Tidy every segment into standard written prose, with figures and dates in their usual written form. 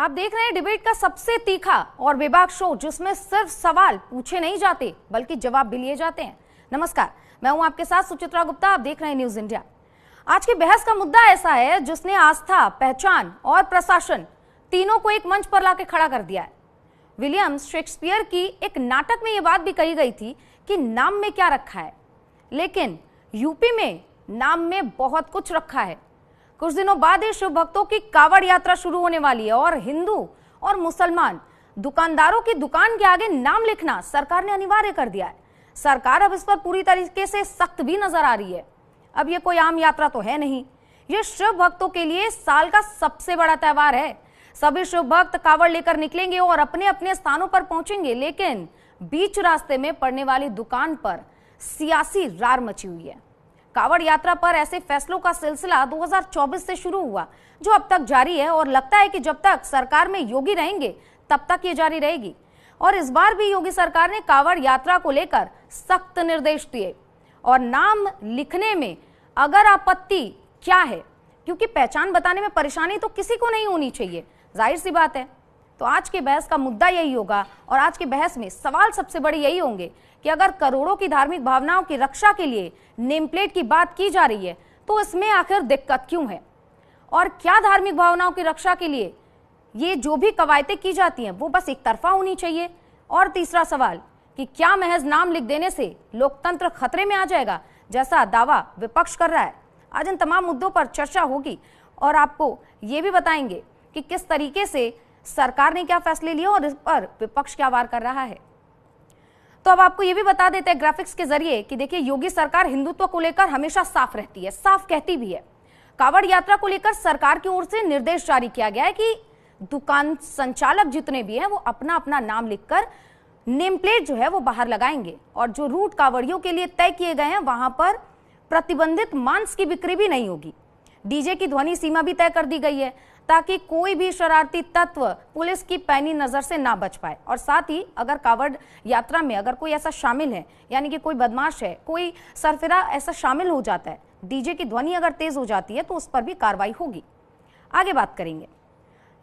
आप देख रहे हैं डिबेट का सबसे तीखा और बेबाक शो, जिसमें सिर्फ सवाल पूछे नहीं जाते बल्कि जवाब भी लिए जाते हैं। नमस्कार, मैं हूं आपके साथ सुचित्रा गुप्ता। आप देख रहे हैं न्यूज इंडिया। आज की बहस का मुद्दा ऐसा है जिसने आस्था, पहचान और प्रशासन तीनों को एक मंच पर लाकर खड़ा कर दिया है। विलियम शेक्सपियर की एक नाटक में यह बात भी कही गई थी कि नाम में क्या रखा है, लेकिन यूपी में नाम में बहुत कुछ रखा है। कुछ दिनों बाद ही शिव भक्तों की कावड़ यात्रा शुरू होने वाली है और हिंदू और मुसलमान दुकानदारों की दुकान के आगे नाम लिखना सरकार ने अनिवार्य कर दिया है। सरकार अब इस पर पूरी तरीके से सख्त भी नजर आ रही है। अब ये कोई आम यात्रा तो है नहीं, ये शिव भक्तों के लिए साल का सबसे बड़ा त्योहार है। सभी शिव भक्त कावड़ लेकर निकलेंगे और अपने अपने स्थानों पर पहुंचेंगे, लेकिन बीच रास्ते में पड़ने वाली दुकान पर सियासी रार मची हुई है। कावड़ यात्रा पर ऐसे फैसलों का सिलसिला 2024 से शुरू हुआ, जो अब तक जारी है और लगता है कि जब तक सरकार में योगी रहेंगे तब तक ये जारी रहेगी। और इस बार भी योगी सरकार ने कावड़ यात्रा को लेकर सख्त निर्देश दिए और नाम लिखने में अगर आपत्ति क्या है, क्योंकि पहचान बताने में परेशानी तो किसी को नहीं होनी चाहिए, जाहिर सी बात है। तो आज की बहस का मुद्दा यही होगा और आज की बहस में सवाल सबसे बड़े यही होंगे कि अगर करोड़ों की धार्मिक भावनाओं की रक्षा के लिए नेम प्लेट की बात की जा रही है तो इसमें आखिर दिक्कत क्यों है, और क्या धार्मिक भावनाओं की रक्षा के लिए ये जो भी कवायतें की जाती हैं वो बस एक तरफा होनी चाहिए। और तीसरा सवाल कि क्या महज नाम लिख देने से लोकतंत्र खतरे में आ जाएगा, जैसा दावा विपक्ष कर रहा है। आज इन तमाम मुद्दों पर चर्चा होगी और आपको ये भी बताएंगे कि किस तरीके से सरकार ने क्या फैसले लिए और इस पर विपक्ष क्या वार कर रहा है। तो अब आपको ये भी बता देते हैं ग्राफिक्स के जरिए कि देखिए, योगी सरकार हिंदुत्व को लेकर हमेशा साफ रहती है, साफ कहती भी है। कावड़ यात्रा को लेकर सरकार की ओर से निर्देश जारी किया गया है कि दुकान संचालक जितने भी हैं वो अपना अपना नाम लिखकर नेम प्लेट जो है वो बाहर लगाएंगे और जो रूट कावड़ियों के लिए तय किए गए हैं वहां पर प्रतिबंधित मांस की बिक्री भी नहीं होगी। डीजे की ध्वनि सीमा भी तय कर दी गई है ताकि कोई भी शरारती तत्व पुलिस की पैनी नजर से ना बच पाए। और साथ ही अगर कावड़ यात्रा में अगर कोई ऐसा शामिल है, यानी कि कोई बदमाश है, कोई सरफिरा ऐसा शामिल हो जाता है, डीजे की ध्वनि अगर तेज हो जाती है तो उस पर भी कार्रवाई होगी। आगे बात करेंगे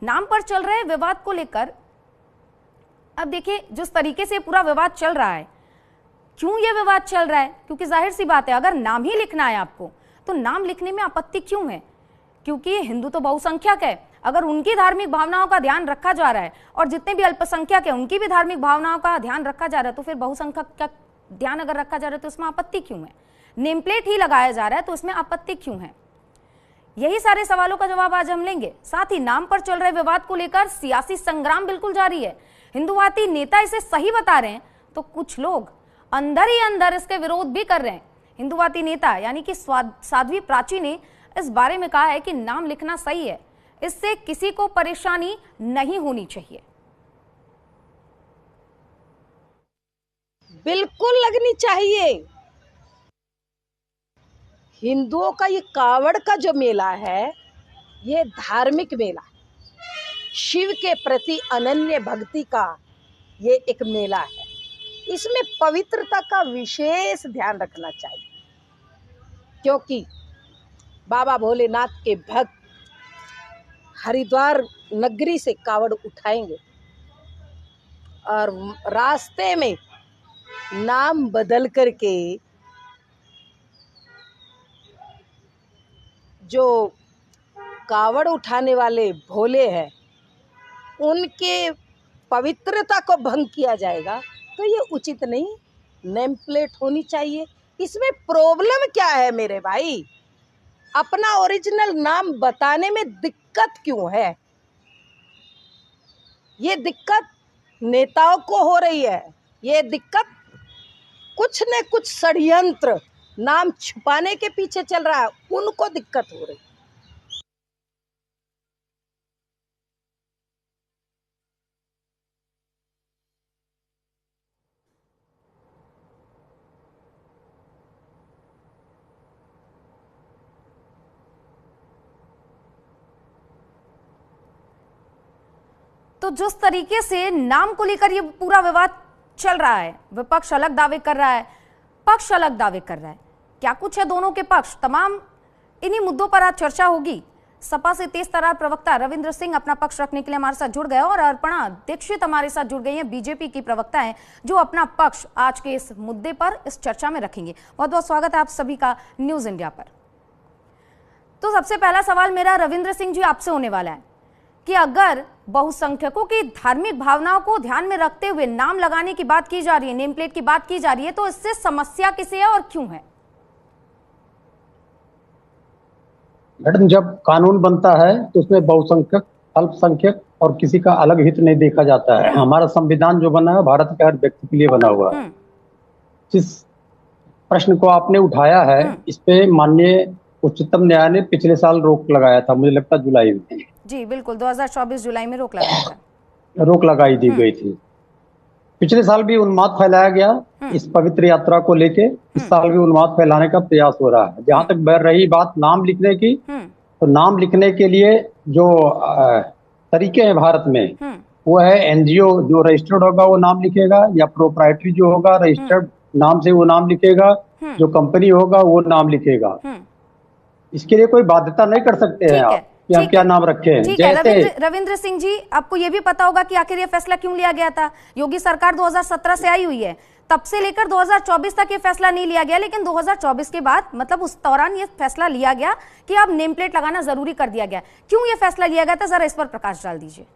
नाम पर चल रहे विवाद को लेकर। अब देखिए, जिस तरीके से पूरा विवाद चल रहा है, क्यों यह विवाद चल रहा है, क्योंकि जाहिर सी बात है अगर नाम ही लिखना है आपको तो नाम लिखने में आपत्ति क्यों है, क्योंकि हिंदू तो बहुसंख्यक है। अगर उनकी धार्मिक भावनाओं का ध्यान रखा जा रहा है और जितने भी अल्पसंख्यक है उनकी भी धार्मिक भावनाओं का ध्यान रखा जा रहा है, तो फिर बहुसंख्यक का ध्यान अगर रखा जा रहा है तो इसमें आपत्ति क्यों है। नेम प्लेट ही लगाया जा रहा है तो इसमें आपत्ति क्यों है। यही सारे सवालों का जवाब आज हम लेंगे। साथ ही नाम पर चल रहे विवाद को लेकर सियासी संग्राम बिल्कुल जारी है। हिंदुवादी नेता इसे सही बता रहे हैं तो कुछ लोग अंदर ही अंदर इसके विरोध भी कर रहे हैं। हिंदुवादी नेता यानी कि साध्वी प्राची ने इस बारे में कहा है कि नाम लिखना सही है, इससे किसी को परेशानी नहीं होनी चाहिए। बिल्कुल लगनी चाहिए। हिंदुओं का ये कावड़ का जो मेला है, ये धार्मिक मेला, शिव के प्रति अनन्य भक्ति का ये एक मेला है। इसमें पवित्रता का विशेष ध्यान रखना चाहिए, क्योंकि बाबा भोलेनाथ के भक्त हरिद्वार नगरी से कावड़ उठाएंगे और रास्ते में नाम बदल करके जो कावड़ उठाने वाले भोले हैं उनके पवित्रता को भंग किया जाएगा, तो ये उचित नहीं। नेम प्लेट होनी चाहिए। इसमें प्रॉब्लम क्या है मेरे भाई? अपना ओरिजिनल नाम बताने में दिक्कत क्यों है? ये दिक्कत नेताओं को हो रही है। ये दिक्कत कुछ न कुछ षड्यंत्र नाम छुपाने के पीछे चल रहा है, उनको दिक्कत हो रही है। तो जिस तरीके से नाम को लेकर ये पूरा विवाद चल रहा है, विपक्ष अलग दावे कर रहा है, पक्ष अलग दावे कर रहा है, क्या कुछ है दोनों के पक्ष, तमाम इन्हीं मुद्दों पर आज चर्चा होगी। सपा से तेज तर्रार प्रवक्ता रविंद्र सिंह अपना पक्ष रखने के लिए हमारे साथ जुड़ गए और अर्पणा दीक्षित हमारे साथ जुड़ गई हैं, बीजेपी की प्रवक्ता हैं जो अपना पक्ष आज के इस मुद्दे पर इस चर्चा में रखेंगे। बहुत बहुत स्वागत है आप सभी का न्यूज इंडिया पर। तो सबसे पहला सवाल मेरा रविंद्र सिंह जी आपसे होने वाला है कि अगर बहुसंख्यकों की धार्मिक भावनाओं को ध्यान में रखते हुए नाम लगाने की बात की जा रही है, नेम प्लेट की बात की जा रही है, तो इससे समस्या किसे है और क्यों है? मैडम, जब कानून बनता है तो उसमें बहुसंख्यक, अल्पसंख्यक और किसी का अलग हित नहीं देखा जाता है। हमारा संविधान जो बना है भारत के हर व्यक्ति के लिए बना हुआ है। जिस प्रश्न को आपने उठाया है इस पे माननीय उच्चतम न्यायालय ने पिछले साल रोक लगाया था, मुझे लगता है जुलाई में। जी बिल्कुल, 2024 जुलाई में रोक लगाया था, रोक लगाई दी गई थी। पिछले साल भी उन्माद फैलाया गया इस पवित्र यात्रा को लेके, इस साल भी उन्माद फैलाने का प्रयास हो रहा है। जहां तक रही बात नाम लिखने की, तो नाम लिखने के लिए जो तरीके हैं भारत में, वो है एनजीओ जो रजिस्टर्ड होगा वो नाम लिखेगा, या प्रोप्राइटरी जो होगा रजिस्टर्ड नाम से वो नाम लिखेगा, जो कंपनी होगा वो नाम लिखेगा। इसके लिए कोई बाध्यता नहीं कर सकते हैं आप कि हम क्या नाम रखें। जैसे रविंद्र सिंह जी, आपको ये भी पता होगा कि आखिर ये फैसला क्यों लिया गया था। योगी सरकार 2017 से आई हुई है, तब से लेकर 2024 तक ये फैसला नहीं लिया गया, लेकिन 2024 के बाद मतलब उस दौरान ये फैसला लिया गया कि अब नेम प्लेट लगाना जरूरी कर दिया गया। क्यों ये फैसला लिया गया था, जरा इस पर प्रकाश डाल दीजिए।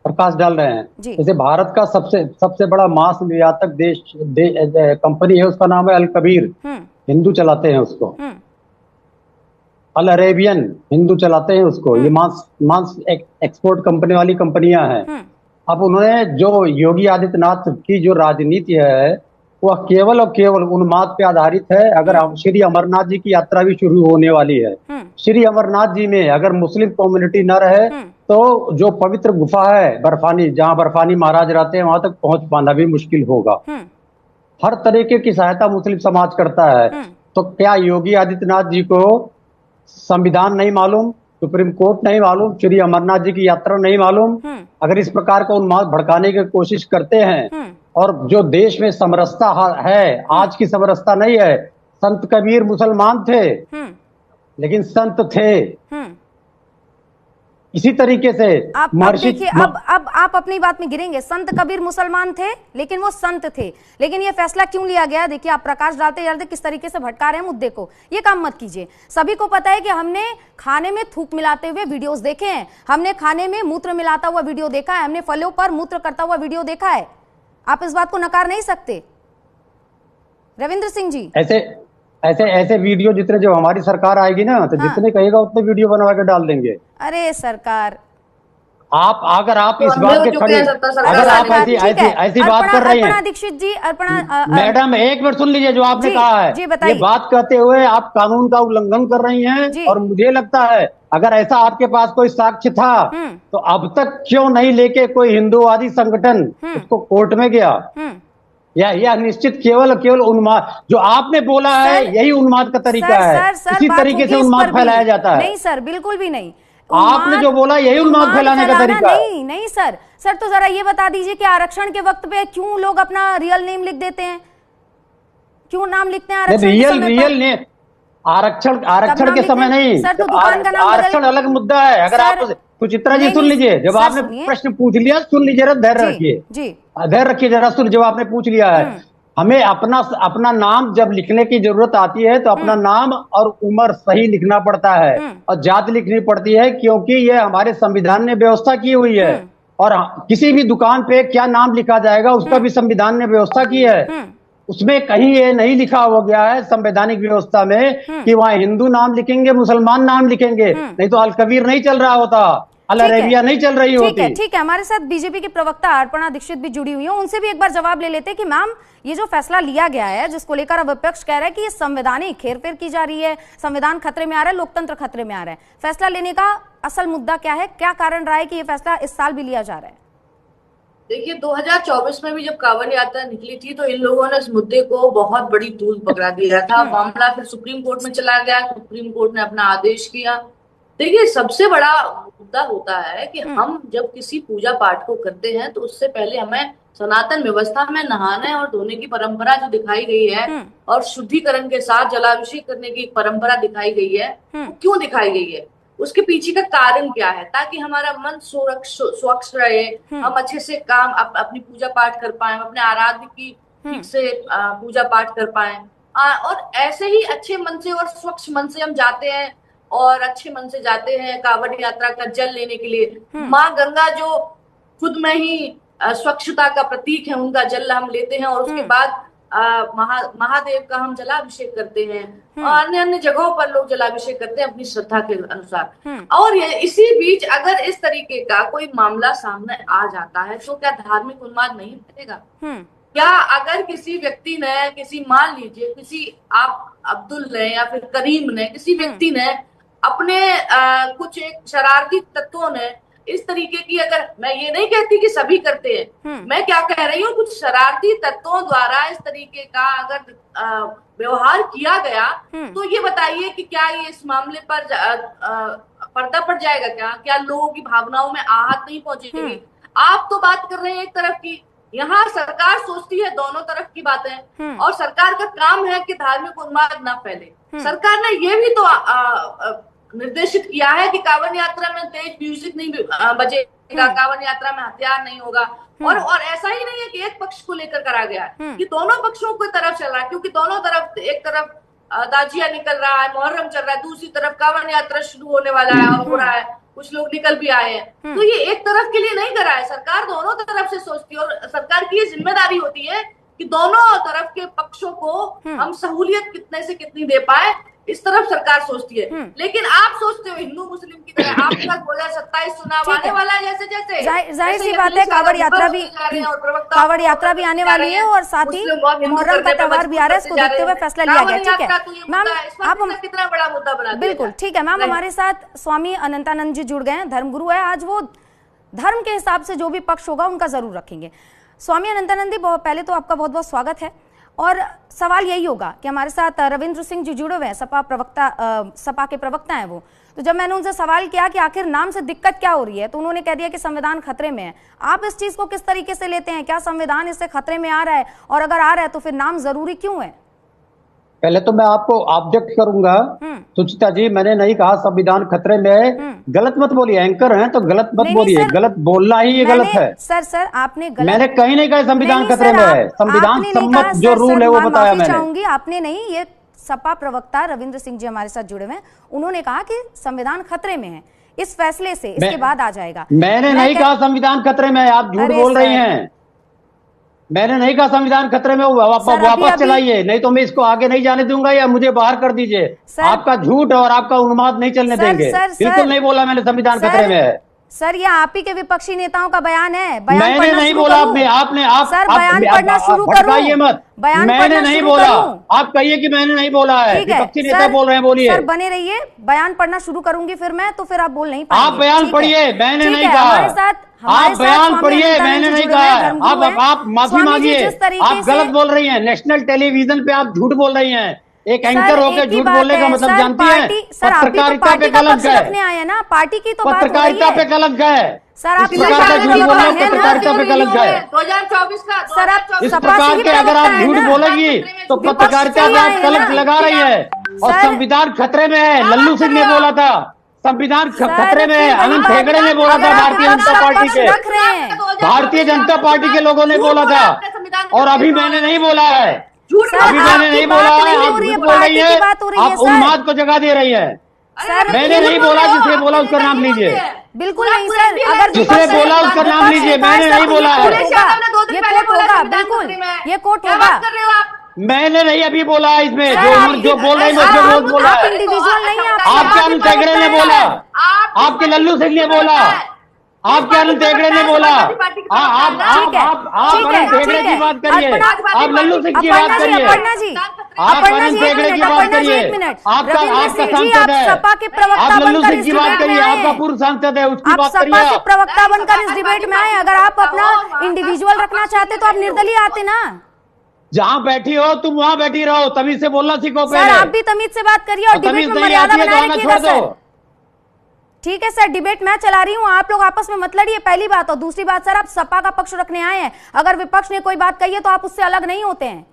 प्रकाश डाल रहे हैं। जैसे भारत का सबसे बड़ा मांस निर्यातक कंपनी है, उसका नाम है अल कबीर, हिंदू चलाते हैं उसको। अल अरेबियन हिंदू चलाते हैं उसको। ये मांस एक्सपोर्ट कंपनी वाली कंपनियां हैं। अब उन्होंने जो योगी आदित्यनाथ की जो राजनीति है वह केवल और केवल उन्माद पे आधारित है। अगर श्री अमरनाथ जी की यात्रा भी शुरू होने वाली है, श्री अमरनाथ जी में अगर मुस्लिम कम्युनिटी न रहे तो जो पवित्र गुफा है बर्फानी, जहाँ बर्फानी महाराज रहते हैं, वहां तक पहुंच पाना भी मुश्किल होगा। हर तरीके की सहायता मुस्लिम समाज करता है। तो क्या योगी आदित्यनाथ जी को संविधान नहीं मालूम, सुप्रीम कोर्ट नहीं मालूम, श्री अमरनाथ जी की यात्रा नहीं मालूम? अगर इस प्रकार का उन्माद भड़काने की कोशिश करते हैं, और जो देश में समरसता है, आज की समरसता नहीं है। संत कबीर मुसलमान थे लेकिन संत थे। इसी तरीके से आप देखिए, अब आप अपनी बात में गिरेंगे। संत कबीर मुसलमान थे लेकिन वो संत थे, लेकिन ये फैसला क्यों लिया गया? देखिए, आप प्रकाश डालते जाते किस तरीके से भटका रहे हैं मुद्दे को। ये काम मत कीजिए। सभी को पता है कि हमने खाने में थूक मिलाते हुए वीडियोस देखे हैं, हमने खाने में मूत्र मिलाता हुआ वीडियो देखा है, हमने फलों पर मूत्र करता हुआ वीडियो देखा है। आप इस बात को नकार नहीं सकते रविंद्र सिंह जी। ऐसे वीडियो जितने, जो हमारी सरकार आएगी ना तो जितने कहेगा उतने वीडियो बनवा के डाल देंगे। अरे सरकार, अगर आप इस बात के खड़े, अगर आप ऐसी बात कर रही हैं दीक्षित जी, मैडम एक मिनट सुन लीजिए जो आपने कहा है। ये बात कहते हुए आप कानून का उल्लंघन कर रही हैं, और मुझे लगता है अगर ऐसा आपके पास कोई साक्ष्य था तो अब तक क्यों नहीं लेके कोई हिंदूवादी संगठन उसको कोर्ट में गया? या निश्चित केवल उन्माद जो आपने बोला है यही उन्माद का तरीका है। इसी तरीके से उन्माद फैलाया जाता है। नहीं सर, बिल्कुल भी नहीं। आपने जो बोला यही उन्माद फैलाने का तरीका है। नहीं सर, तो जरा ये बता दीजिए कि आरक्षण के वक्त पे क्यों लोग अपना रियल नेम लिख देते हैं? क्यों नाम लिखते हैं रियल नेम? आरक्षण के समय नहीं सर, तो दुकान का नाम आरक्षण अलग मुद्दा है। अगर आप सुचित्रा जी सुन लीजिए, जब आपने प्रश्न पूछ लिया सुन लीजिए, धैर्य रखिए, धैर्य रखिए जरा। सुन, जब आपने पूछ लिया है, हमें अपना नाम जब लिखने की जरूरत आती है तो अपना नाम और उम्र सही लिखना पड़ता है, और जाति लिखनी पड़ती है, क्योंकि ये हमारे संविधान ने व्यवस्था की हुई है। और किसी भी दुकान पे क्या नाम लिखा जाएगा उसका भी संविधान ने व्यवस्था की है। उसमें कहीं ये नहीं लिखा हो गया है संवैधानिक व्यवस्था में कि वहाँ हिंदू नाम लिखेंगे, मुसलमान नाम लिखेंगे, नहीं तो अल कबीर नहीं चल रहा होता, अल अरेबिया नहीं चल रही होती। ठीक है, हमारे साथ बीजेपी की प्रवक्ता अर्पणा दीक्षित भी जुड़ी हुई है, उनसे भी एक बार जवाब ले लेते हैं कि मैम, ये जो फैसला लिया गया है जिसको लेकर अब विपक्ष कह रहा है कि ये संवैधानिक हेरफेर की जा रही है, संविधान खतरे में आ रहा है, लोकतंत्र खतरे में आ रहा है, फैसला लेने का असल मुद्दा क्या है? क्या कारण रहा है कि ये फैसला इस साल भी लिया जा रहा है? देखिए, 2024 में भी जब कांवड़ यात्रा निकली थी तो इन लोगों ने इस मुद्दे को बहुत बड़ी तूल पकड़ा दिया था। मामला फिर सुप्रीम कोर्ट में चला गया, सुप्रीम कोर्ट ने अपना आदेश किया। देखिए, सबसे बड़ा मुद्दा होता है कि हम जब किसी पूजा पाठ को करते हैं तो उससे पहले हमें सनातन व्यवस्था में नहाने और धोने की परंपरा जो दिखाई गई है और शुद्धिकरण के साथ जलाभिषेक करने की परंपरा दिखाई गई है, क्यों दिखाई गई है? उसके पीछे का कारण क्या है, ताकि हमारा मन स्वच्छ रहे, हम अच्छे से काम अपनी पूजा पाठ कर पाए, अपने आराध्य की ठीक से पूजा पाठ कर पाए। और ऐसे ही अच्छे मन से और स्वच्छ मन से हम जाते हैं और अच्छे मन से जाते हैं कांवड़ यात्रा का जल लेने के लिए। माँ गंगा जो खुद में ही स्वच्छता का प्रतीक है, उनका जल हम लेते हैं और उसके बाद महादेव का हम जलाभिषेक करते हैं और अन्य अन्य जगहों पर लोग जलाभिषेक करते हैं अपनी श्रद्धा के अनुसार। और इसी बीच अगर इस तरीके का कोई मामला सामने आ जाता है तो क्या धार्मिक उन्माद नहीं फैलेगा? क्या अगर किसी व्यक्ति ने, किसी मान लीजिए किसी आप अब्दुल ने या फिर करीम ने, किसी व्यक्ति ने अपने कुछ एक शरारती तत्वों ने इस तरीके की, अगर मैं ये नहीं कहती कि सभी करते हैं, मैं क्या कह रही हूँ, कुछ शरारती तत्वों द्वारा इस तरीके का अगर व्यवहार किया गया तो ये बताइए कि क्या ये इस मामले पर पर्दा पड़ जाएगा? क्या लोगों की भावनाओं में आहत नहीं पहुंचेगी? आप तो बात कर रहे हैं एक तरफ की, यहाँ सरकार सोचती है दोनों तरफ की बातें, और सरकार का काम है कि धार्मिक उन्माद ना फैले। सरकार ने ये भी तो निर्देशित किया है कि कांवड़ यात्रा में तेज म्यूजिक नहीं बजेगा, कांवड़ यात्रा में हथियार नहीं होगा। और ऐसा ही नहीं है कि एक पक्ष को लेकर करा गया है, कि दोनों पक्षों की तरफ चल रहा है, क्योंकि दोनों तरफ, एक तरफ दाजिया निकल रहा है, मुहर्रम चल रहा है, दूसरी तरफ कांवड़ यात्रा शुरू होने वाला है और हो रहा है, कुछ लोग निकल भी आए हैं। तो ये एक तरफ के लिए नहीं करा है, सरकार दोनों तरफ से सोचती है और सरकार की ये जिम्मेदारी होती है कि दोनों तरफ के पक्षों को हम सहूलियत कितने से कितनी दे पाए, इस तरफ सरकार सोचती है। लेकिन आप सोचते हो हिंदू मुस्लिम की तरह आपका 2027 चुनाव आने वाला है, जैसे जाहिर सी बात है कांवड़ यात्रा भी आने वाली है और साथ ही मुहर्रम का त्योहार भी आ रहा है, इसको देखते हुए फैसला लिया गया। ठीक है मैम, आप कितना बड़ा मुद्दा बना दिया। बिल्कुल ठीक है मैम, हमारे साथ स्वामी अनंतानंद जी जुड़ गए हैं, धर्मगुरु है। आज वो धर्म के हिसाब से जो भी पक्ष होगा उनका जरूर रखेंगे। स्वामी अनंतानंद जी, पहले तो आपका बहुत बहुत स्वागत है। और सवाल यही होगा कि हमारे साथ रविंद्र सिंह जी जुड़े हुए हैं, सपा के प्रवक्ता हैं वो। तो जब मैंने उनसे सवाल किया कि आखिर नाम से दिक्कत क्या हो रही है, तो उन्होंने कह दिया कि संविधान खतरे में है। आप इस चीज को किस तरीके से लेते हैं? क्या संविधान इससे खतरे में आ रहा है, और अगर आ रहा है तो फिर नाम जरूरी क्यों है? पहले तो मैं आपको ऑब्जेक्ट करूंगा सुचिता जी, मैंने नहीं कहा संविधान खतरे में है। गलत मत बोलिए, एंकर हैं तो गलत मत बोलिए, गलत बोलना ही ये गलत है। सर आपने गलत, मैंने कहीं नहीं कहा संविधान खतरे में है। संविधान सम्मत जो रूल है वो बताया मैंने। चाहूंगी आपने नहीं, ये सपा प्रवक्ता रविंद्र सिंह जी हमारे साथ जुड़े हुए हैं, उन्होंने कहा कि संविधान खतरे में है, इस फैसले से इसके बाद आ जाएगा। मैंने नहीं कहा संविधान खतरे में है, आप झूठ बोल रही हैं। मैंने नहीं कहा संविधान खतरे में, वापस चलाइए, नहीं तो मैं इसको आगे नहीं जाने दूंगा या मुझे बाहर कर दीजिए। आपका झूठ और आपका उन्माद नहीं चलने देंगे। बिल्कुल नहीं बोला मैंने संविधान खतरे में है। सर ये आप ही के विपक्षी नेताओं का बयान है। मैंने नहीं बोला, आपने सर बयान पढ़ना शुरू करो। मत, मैंने नहीं बोला, आप कहिए कि मैंने नहीं बोला है, विपक्षी नेता बोल रहे हैं, बोलिए। सर बने रहिए, बयान पढ़ना शुरू करूंगी फिर मैं, तो फिर आप बोल नहीं पाएंगे। आप बयान पढ़िए, मैंने नहीं कहा। आप बयान पढ़िए, मैंने नहीं कहा। आप माफी मांगिए, आप गलत बोल रही हैं। नेशनल टेलीविजन पे आप झूठ बोल रही हैं। एक एंकर होकर झूठ बोलने का मतलब जानती हैं? पत्रकारिता पे कलंक है, पार्टी की तो पत्रकारिता पे कलंक है। सर आप पत्रकारिता पे कलंक है। 2024 का सर आप इस प्रकार के अगर आप झूठ बोलेगी तो पत्रकारिता पे आप कलंक लगा रही है। और संविधान खतरे में है, लल्लू सिंह ने बोला था संविधान खतरे में है, अनंत हेगड़े ने बोला था, भारतीय जनता पार्टी के, भारतीय जनता पार्टी के लोगों ने बोला था। और अभी मैंने नहीं बोला है, अभी मैंने नहीं बोला है, आप झूठ बोल रही है, आप उन्माद को जगा दे रही है। मैंने नहीं बोला, जिसने बोला उसका नाम लीजिए। बिल्कुल नहीं सर, अगर जिसने बोला उसका नाम लीजिए, मैंने नहीं बोला है। ये कोर्ट होगा, बिल्कुल ये कोर्ट होगा। मैंने नहीं अभी बोला है इसमें, जो बोल रहे हैं उसमें रोज बोला है। इंडिविजुअल नहीं है, आपके अनंत हेगड़े ने बोला, आपके लल्लू सिंह ने बोला, आपके अनंत हेगड़े ने बोला। आप अनंत हेगड़े की बात करिए, आप लल्लू सिंह की बात करिए, आप अनंत हेगड़े की बात करिए। आपका सांसद है, आप लल्लू सिंह की बात करिए, आपका पूर्व सांसद है, उसकी बात करिए। सपा के प्रवक्ता बनकर इस डिबेट में आए। अगर आप अपना इंडिविजुअल रखना चाहते तो आप निर्दलीय आते ना। जहाँ बैठी हो तुम वहाँ बैठी रहो, तमीज से बोलना सीखो पहले। आप भी तमीज से बात करिए और डिबेट में मर्यादा बनाए रखिएगा सर। ठीक है सर, डिबेट मैं चला रही हूँ, आप लोग आपस में मत लड़िए, पहली बात। और दूसरी बात सर, आप सपा का पक्ष रखने आए हैं, अगर विपक्ष ने कोई बात कही है तो आप उससे अलग नहीं होते हैं।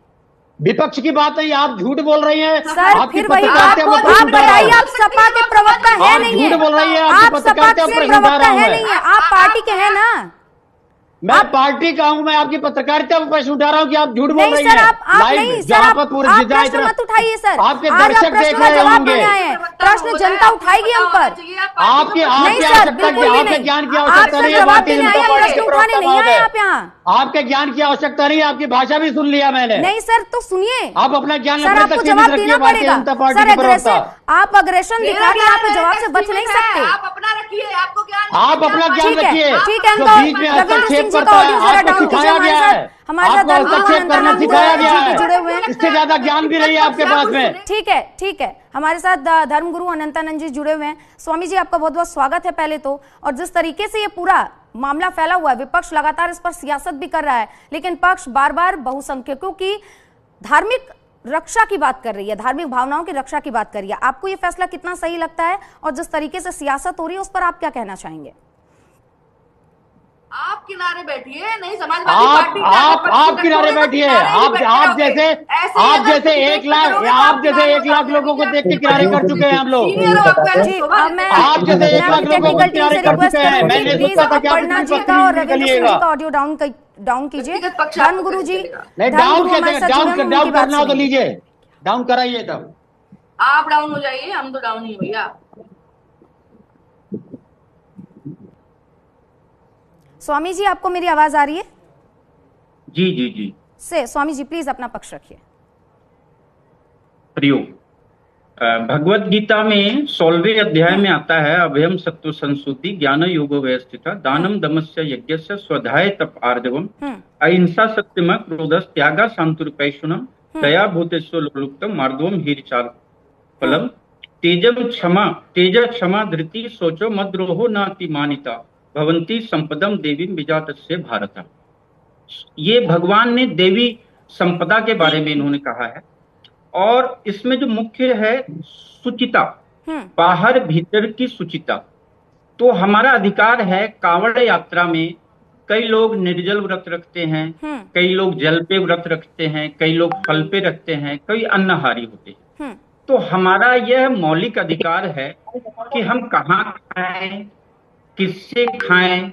विपक्ष की बात नहीं, आप झूठ बोल रही हैं। सर आपकी फिर वही पत्रकारिता आप पर प्रश्न उठा रहा बताइए, हूं। आप सपा के प्रवक्ता है आप नहीं है? झूठ बोल रही हैं, आप आपकी सपा पत्रकारिता से पर प्रश्न उठा प्रवक्ता रहा हूं है मैं। नहीं है? आप पार्टी के हैं ना? मैं पार्टी का हूं, मैं आपकी पत्रकारिता पर प्रश्न उठा रहा हूं कि आप झूठ बोल नहीं रही सर, हैं। आप नहीं सर, आप प्रश्न मत उठाइए सर। आपके आज आप दर्शक प्रश्न देख का रहे जवाब होंगे। देने आए हैं, प्रश्न जनता उठाएगी हम पर। आपकी नहीं सर, आवश्यकता बिल्कुल की, भी आपके नहीं। ज्ञान की आप आवश्यकता सर नहीं है। जवाब भारतीय देने आए जनता हैं, पार्टी के प्रश्न उठाने प्रवक्ता नहीं आए महोदय, आप यहाँ। आपके ज्ञान की आवश्यकता नहीं है, आपकी भाषा भी सुन लिया मैंने। नहीं सर, तो सुनिए, आप अपना ज्ञान सर अपने आपको तक जवाब सीमित रखिए। देना भारतीय पड़ेगा जनता पार्टी सर। के प्रवक्ता, आप अग्रेशन दिखा के यहाँ पे जवाब से बच नहीं सकते। आप अपना रखिए, आपको ज्ञान आप अपना ज्ञान ठीक है, रखिए। ठीक है। जो इनको बीच में रविंद्र हस्तक्षेप सिंह जी करता का है, ऑडियो जरा आपको डाउन कीजिए। सिखाया गया है, हमारे साथ आपको हस्तक्षेप करना सिखाया गया धर्मगुरु जुड़े हुए है। हैं। इससे ज्यादा ज्ञान भी नहीं है आपके पास में। ठीक है, ठीक है। हमारे साथ धर्मगुरु अनंतानंद जी जुड़े हुए हैं। स्वामी जी, आपका बहुत बहुत स्वागत है पहले तो। और जिस तरीके से ये पूरा मामला फैला हुआ है, विपक्ष लगातार इस पर सियासत भी कर रहा है, लेकिन पक्ष बार बार बहुसंख्यकों की धार्मिक रक्षा की बात कर रही है, धार्मिक भावनाओं की रक्षा की बात कर रही है। आपको ये फैसला कितना सही लगता है, और जिस तरीके से सियासत हो रही है उस पर आप क्या कहना चाहेंगे? आप किनारे बैठिए, नहीं समाजवादी पार्टी आप किनारे बैठिए। आप जैसे 1 लाख लोगों को देख के किनारे कर चुके हैं हम लोग। आप जैसे 1 लाख लोगों को किनारे कर चुके हैं। मैंने सोचा था कि आप पढ़ना जी का और रविंद्र सिंह जी का ऑडियो डाउन कीजिए। धर्मगुरु जी, नहीं, डाउन करना हो तो लीजिए, डाउन कराइए तब। आप डाउन हो जाइए, हम तो डाउन ही हैं भैया। स्वामी जी, आपको मेरी आवाज आ रही है? जी जी जी से स्वामी जी प्लीज अपना पक्ष रखिए। प्रयोग भगवत गीता में 16वें अध्याय में आता है, अभयम सत्व संस्तुति ज्ञान योगो व्यवस्थिता दानम दमस्य यज्ञस्य स्वधाय तप आर्जवम अहिंसा सत्यम क्रोधस त्यागा शांतिरुपैशुनम दया भूतेश्वर लोलुप्तम मार्दवम हीरचाल फलम तेज क्षमा धृति सोचो मद्रोहो नाति मानिता भवंती संपदम देवी विजातस्य भारत। ये भगवान ने देवी संपदा के बारे में इन्होंने कहा है। और इसमें जो मुख्य है सुचिता, बाहर भीतर की सुचिता। तो हमारा अधिकार है। कांवड़ यात्रा में कई लोग निर्जल व्रत रखते हैं, कई लोग जल पे व्रत रखते हैं, कई लोग फल पे रखते हैं, कई अन्नहारी होते हैं। तो हमारा यह मौलिक अधिकार है कि हम कहाँ खाएं, किससे खाएं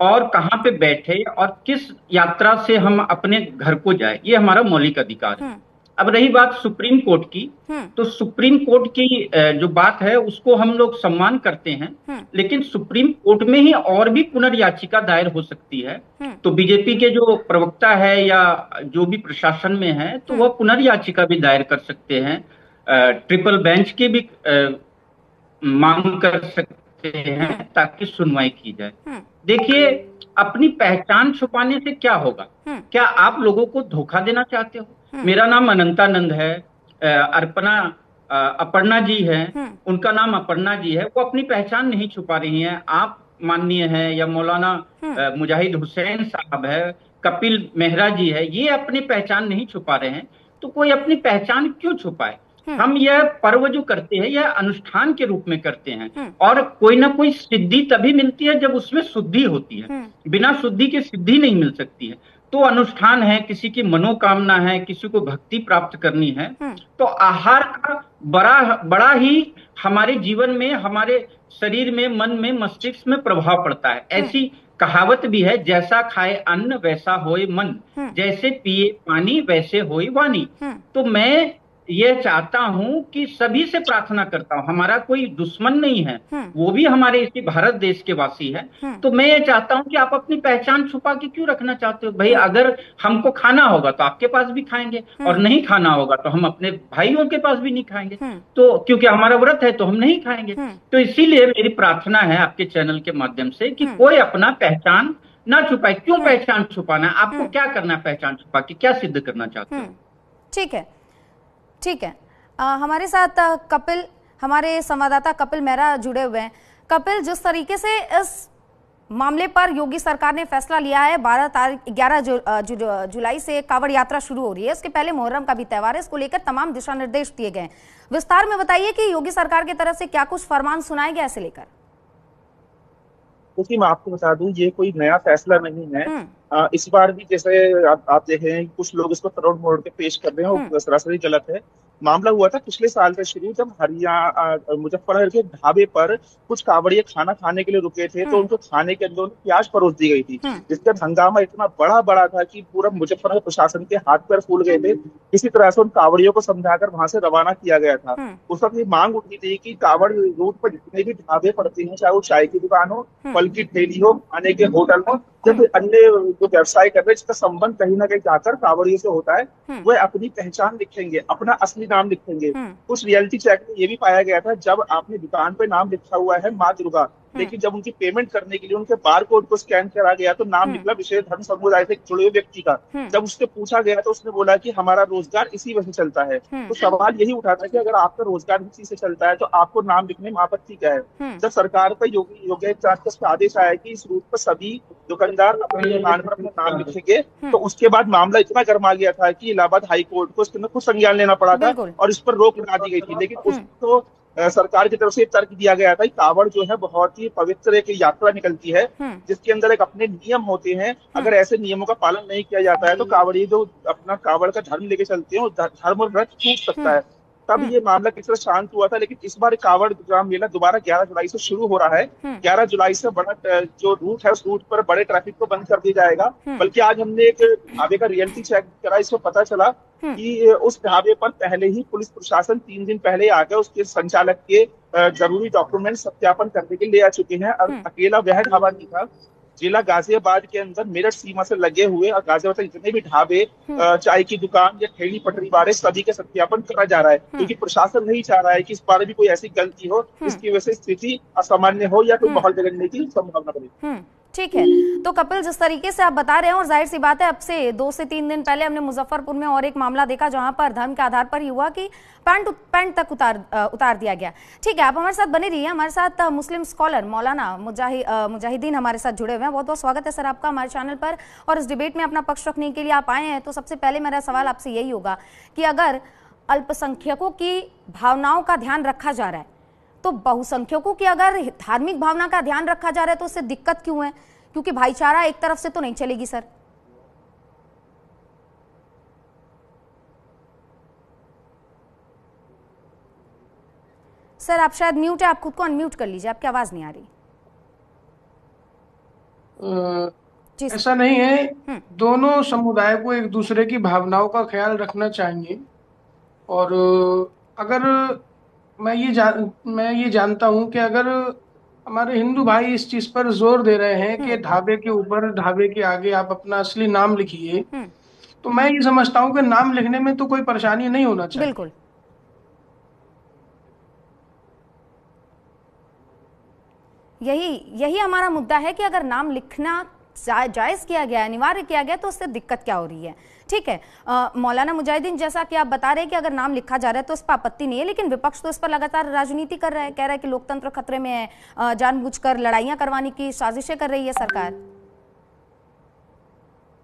और कहाँ पे बैठे और किस यात्रा से हम अपने घर को जाए, ये हमारा मौलिक अधिकार है। अब रही बात सुप्रीम कोर्ट की, तो सुप्रीम कोर्ट की जो बात है उसको हम लोग सम्मान करते हैं, लेकिन सुप्रीम कोर्ट में ही और भी पुनर्याचिका दायर हो सकती है। तो बीजेपी के जो प्रवक्ता है या जो भी प्रशासन में है, तो वह पुनर्याचिका भी दायर कर सकते हैं, ट्रिपल बेंच की भी मांग कर सकते हैं ताकि सुनवाई की जाए। देखिए, अपनी पहचान छुपाने से क्या होगा? क्या आप लोगों को धोखा देना चाहते हो? मेरा नाम अनंतानंद है, अपर्णा जी है, उनका नाम अपर्णा जी है, वो अपनी पहचान नहीं छुपा रही हैं। आप माननीय है या मौलाना मुजाहिद हुसैन साहब है, कपिल मेहरा जी है, ये अपनी पहचान नहीं छुपा रहे हैं। तो कोई अपनी पहचान क्यों छुपाए? हम यह पर्व जो करते हैं यह अनुष्ठान के रूप में करते हैं, और कोई ना कोई सिद्धि तभी मिलती है जब उसमें शुद्धि होती है। बिना शुद्धि के सिद्धि नहीं मिल सकती है। तो अनुष्ठान है, किसी की मनोकामना है, किसी को भक्ति प्राप्त करनी है, तो आहार का बड़ा ही हमारे जीवन में, हमारे शरीर में, मन में, मस्तिष्क में प्रभाव पड़ता है। ऐसी कहावत भी है, जैसा खाए अन्न वैसा होए मन, जैसे पिए पानी वैसे होए वाणी। तो मैं यह चाहता हूं कि सभी से प्रार्थना करता हूं, हमारा कोई दुश्मन नहीं है, वो भी हमारे इसी भारत देश के वासी है। तो मैं ये चाहता हूं कि आप अपनी पहचान छुपा के क्यों रखना चाहते हो? भाई, अगर हमको खाना होगा तो आपके पास भी खाएंगे, और नहीं खाना होगा तो हम अपने भाइयों के पास भी नहीं खाएंगे। तो क्योंकि हमारा व्रत है तो हम नहीं खाएंगे। तो इसीलिए मेरी प्रार्थना है आपके चैनल के माध्यम से कि कोई अपना पहचान ना छुपाए। क्यों पहचान छुपाना? आपको क्या करना पहचान छुपा के? क्या सिद्ध करना चाहते हो? ठीक है, ठीक है। हमारे साथ कपिल, हमारे संवाददाता कपिल मेहरा जुड़े हुए हैं। कपिल, जिस तरीके से इस मामले पर योगी सरकार ने फैसला लिया है, 11 जुलाई से कांवड़ यात्रा शुरू हो रही है, इसके पहले मुहर्रम का भी त्योहार है, इसको लेकर तमाम दिशा निर्देश दिए गए हैं। विस्तार में बताइए कि योगी सरकार की तरफ से क्या कुछ फरमान सुनाए गए इसे लेकर। देखिए, मैं आपको बता दूं, ये कोई नया फैसला नहीं है। इस बार भी जैसे आप देख रहे हैं कुछ लोग इसको तरोड़ मोड़ के पेश कर रहे हैं और सरासरी गलत है। मामला हुआ था पिछले साल से शुरू, जब हरियाणा मुजफ्फरनगर के ढाबे पर कुछ कावड़िए खाना खाने के लिए रुके थे, तो उनको खाने के अंदर प्याज परोस दी गई थी, जिसका हंगामा इतना बड़ा था कि पूरा मुजफ्फरनगर प्रशासन के हाथ पैर फूल गए थे। किसी तरह से उन कावड़ियों को समझाकर वहां से रवाना किया गया था। उस वक्त ये मांग उठी थी कि कावड़ रूट पर जितने भी ढाबे पड़ते हैं, चाहे वो चाय की दुकान हो, फल की ठेली हो, खाने के होटल हो, जब अन्य जो व्यवसाय कर रहे हैं जिसका संबंध कहीं ना कहीं जाकर कावड़ियों से होता है, वह अपनी पहचान लिखेंगे, अपना असली नाम लिखेंगे। उस रियलिटी चेक में ये भी पाया गया था, जब आपने दुकान पे नाम लिखा हुआ है माँ दुर्गा, लेकिन जब उनकी पेमेंट करने के लिए उनके बार कोड को स्कैन करा गया तो नाम निकला विशेष धर्म समुदाय से जुड़े हुए व्यक्ति का। जब उससे पूछा गया तो उसने बोला कि हमारा रोजगार इसी वजह से चलता है। तो सवाल यही उठा था कि अगर आपका रोजगार इसी से चलता है तो आपको नाम लिखने में आपत्ति क्या है। जब सरकार का योग्य जांच का आदेश आया कि इस रूट पर सभी दुकानदार अपनी दुकान पर अपना नाम लिखेंगे, तो उसके बाद मामला इतना गर्मा गया था कि इलाहाबाद हाई कोर्ट को इसके अंदर खुद संज्ञान लेना पड़ा था और इस पर रोक लगा दी गई थी। लेकिन उसको सरकार की तरफ से तर्क दिया गया था कि कावड़ जो है बहुत ही पवित्र एक यात्रा निकलती है, जिसके अंदर एक अपने नियम होते हैं। अगर ऐसे नियमों का पालन नहीं किया जाता है तो कावड़ी जो अपना कावड़ का धर्म लेके चलते हैं, वो धर्म और व्रत टूट सकता है। तब ये मामला किस तरह शांत हुआ था। लेकिन इस बार कावड़ ग्राम मेला दोबारा 11 जुलाई से शुरू हो रहा है। 11 जुलाई से बड़ा जो रूट है, उस रूट पर बड़े ट्रैफिक को बंद कर दिया जाएगा। बल्कि आज हमने एक ढाबे का रियलिटी चेक करा, इसको पता चला कि उस ढाबे पर पहले ही पुलिस प्रशासन 3 दिन पहले आकर उसके संचालक के जरूरी डॉक्यूमेंट सत्यापन करने के लिए ले आ चुके हैं। और अकेला वह ढाबा नहीं था, जिला गाजियाबाद के अंदर मेरठ सीमा से लगे हुए और गाजियाबाद जितने भी ढाबे, चाय की दुकान या ठेली पटरी वाले, सभी का सत्यापन करा जा रहा है, क्योंकि प्रशासन नहीं चाह रहा है कि इस बार भी कोई ऐसी गलती हो जिसकी वजह से स्थिति असामान्य हो या कोई माहौल बिगड़ने की संभावना बने। ठीक है, तो कपिल जिस तरीके से आप बता रहे हैं, और जाहिर सी बात है अब से 2 से 3 दिन पहले हमने मुजफ्फरपुर में और एक मामला देखा जहां पर धर्म के आधार पर ही हुआ कि पैंट तक उतार दिया गया। ठीक है, आप हमारे साथ बने रहिए। हमारे साथ मुस्लिम स्कॉलर मौलाना मुजाहिदीन हमारे साथ जुड़े हुए हैं। बहुत बहुत स्वागत है सर आपका हमारे चैनल पर, और इस डिबेट में अपना पक्ष रखने के लिए आप आए हैं। तो सबसे पहले मेरा सवाल आपसे यही होगा कि अगर अल्पसंख्यकों की भावनाओं का ध्यान रखा जा रहा है, तो बहुसंख्यकों की अगर धार्मिक भावना का ध्यान रखा जा रहा है तो उससे दिक्कत क्यों है? क्योंकि भाईचारा एक तरफ से तो नहीं चलेगी सर। सर आप शायद म्यूट है, आप खुद को अनम्यूट कर लीजिए, आपकी आवाज नहीं आ रही। ऐसा नहीं है, दोनों समुदाय को एक दूसरे की भावनाओं का ख्याल रखना चाहिए। और अगर मैं ये जानता हूं कि अगर हमारे हिंदू भाई इस चीज पर जोर दे रहे हैं कि ढाबे के ऊपर, ढाबे के आगे आप अपना असली नाम लिखिए, तो मैं ये समझता हूं कि नाम लिखने में तो कोई परेशानी नहीं होना चाहिए। बिल्कुल, यही हमारा मुद्दा है कि अगर नाम लिखना जायज किया गया, अनिवार्य किया गया, तो उससे दिक्कत क्या हो रही है। ठीक है, मौलाना मुजाहिदीन, जैसा कि आप बता रहे हैं कि अगर नाम लिखा जा रहा है तो इस पर आपत्ति नहीं है, लेकिन विपक्ष तो इस पर लगातार राजनीति कर रहा है, कह रहा है कि लोकतंत्र खतरे में है, जानबूझकर लड़ाइयां करवाने की साजिशें कर रही है सरकार।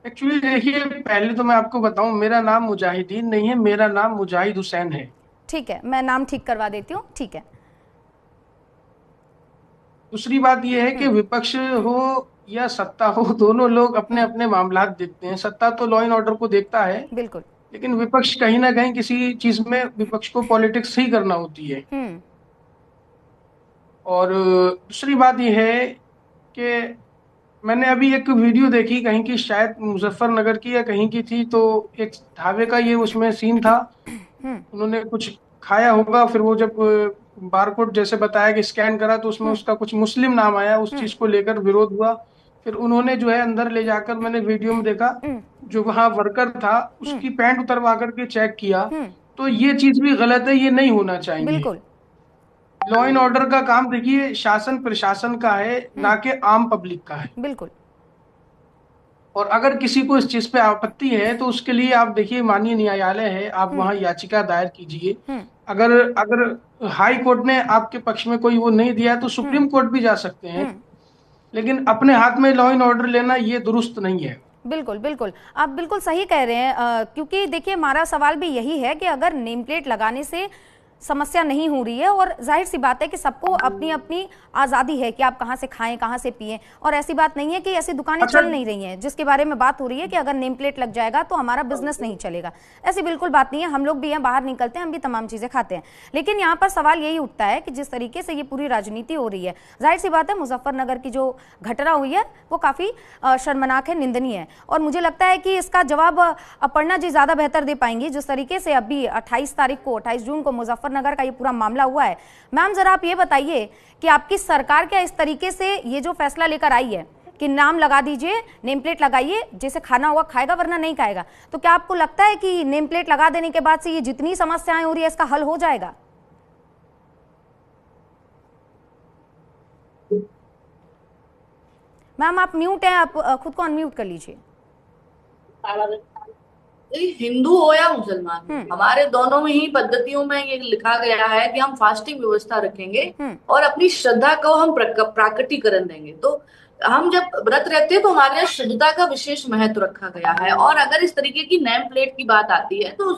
एक्चुअली देखिए, पहले तो मैं आपको बताऊं, मेरा नाम मुजाहिदीन नहीं है, मेरा नाम मुजाहिद हुसैन है। ठीक है, मैं नाम ठीक करवा देती हूँ। ठीक है, दूसरी बात यह है कि विपक्ष हो या सत्ता हो, दोनों लोग अपने अपने मामला देखते हैं। सत्ता तो लॉ एंड ऑर्डर को देखता है, बिल्कुल, लेकिन विपक्ष कहीं ना कहीं किसी चीज में विपक्ष को पॉलिटिक्स ही करना होती है। और दूसरी बात यह है कि मैंने अभी एक वीडियो देखी कहीं की, शायद मुजफ्फरनगर की या कहीं की थी, तो एक ढाबे का ये उसमें सीन था। उन्होंने कुछ खाया होगा, फिर वो जब बारकोड जैसे बताया कि स्कैन करा तो उसमें उसका कुछ मुस्लिम नाम आया, उस चीज को लेकर विरोध हुआ। फिर उन्होंने जो है अंदर ले जाकर, मैंने वीडियो में देखा, जो वहाँ वर्कर था उसकी पैंट उतरवा करके चेक किया। तो ये चीज भी गलत है, ये नहीं होना चाहिए। बिल्कुल, लॉ एंड ऑर्डर का काम देखिए शासन प्रशासन का है, ना कि आम पब्लिक का है। बिल्कुल, और अगर किसी को इस चीज पे आपत्ति है तो उसके लिए आप देखिए, माननीय न्यायालय है, आप वहाँ याचिका दायर कीजिए। अगर हाई कोर्ट ने आपके पक्ष में कोई वो नहीं दिया तो सुप्रीम कोर्ट भी जा सकते हैं, लेकिन अपने हाथ में लॉ एंड ऑर्डर लेना ये दुरुस्त नहीं है। बिल्कुल बिल्कुल, आप बिल्कुल सही कह रहे हैं। क्योंकि देखिए, हमारा सवाल भी यही है कि अगर नेम प्लेट लगाने से समस्या नहीं हो रही है। और जाहिर सी बात है कि सबको अपनी अपनी आज़ादी है कि आप कहाँ से खाएं, कहाँ से पिएं, और ऐसी बात नहीं है कि ऐसी दुकानें चल नहीं रही हैं जिसके बारे में बात हो रही है कि अगर नेम प्लेट लग जाएगा तो हमारा बिजनेस नहीं चलेगा। ऐसी बिल्कुल बात नहीं है। हम लोग भी हैं, बाहर निकलते हैं, हम भी तमाम चीज़ें खाते हैं। लेकिन यहाँ पर सवाल यही उठता है कि जिस तरीके से ये पूरी राजनीति हो रही है, जाहिर सी बात है मुजफ्फरनगर की जो घटना हुई है वो काफ़ी शर्मनाक है, निंदनीय है। और मुझे लगता है कि इसका जवाब अपर्णा जी ज़्यादा बेहतर दे पाएंगी। जिस तरीके से अभी 28 जून को मुजफ्फरनगर का ये पूरा मामला हुआ है, मैम जरा आप ये बताइए कि आपकी सरकार क्या इस तरीके से ये जो फैसला लेकर आई है कि नाम लगा दीजिए, नेम प्लेट लगाइए, जैसे खाना हुआ खाएगा वरना नहीं खाएगा, तो क्या आपको लगता है कि नेम प्लेट लगा देने के बाद से ये जितनी समस्याएं हो रही है इसका हल हो जाएगा? मैम आप म्यूट हैं, आप खुद को अनम्यूट कर लीजिए। हिंदू हो या मुसलमान, हमारे दोनों में ही पद्धतियों में ये लिखा गया है कि हम फास्टिंग व्यवस्था रखेंगे और अपनी श्रद्धा को हम प्राकटीकरण देंगे। तो हम जब व्रत रहते हैं तो हमारे यहाँ श्रद्धा का विशेष महत्व रखा गया है। और अगर इस तरीके की नेम प्लेट की बात आती है तो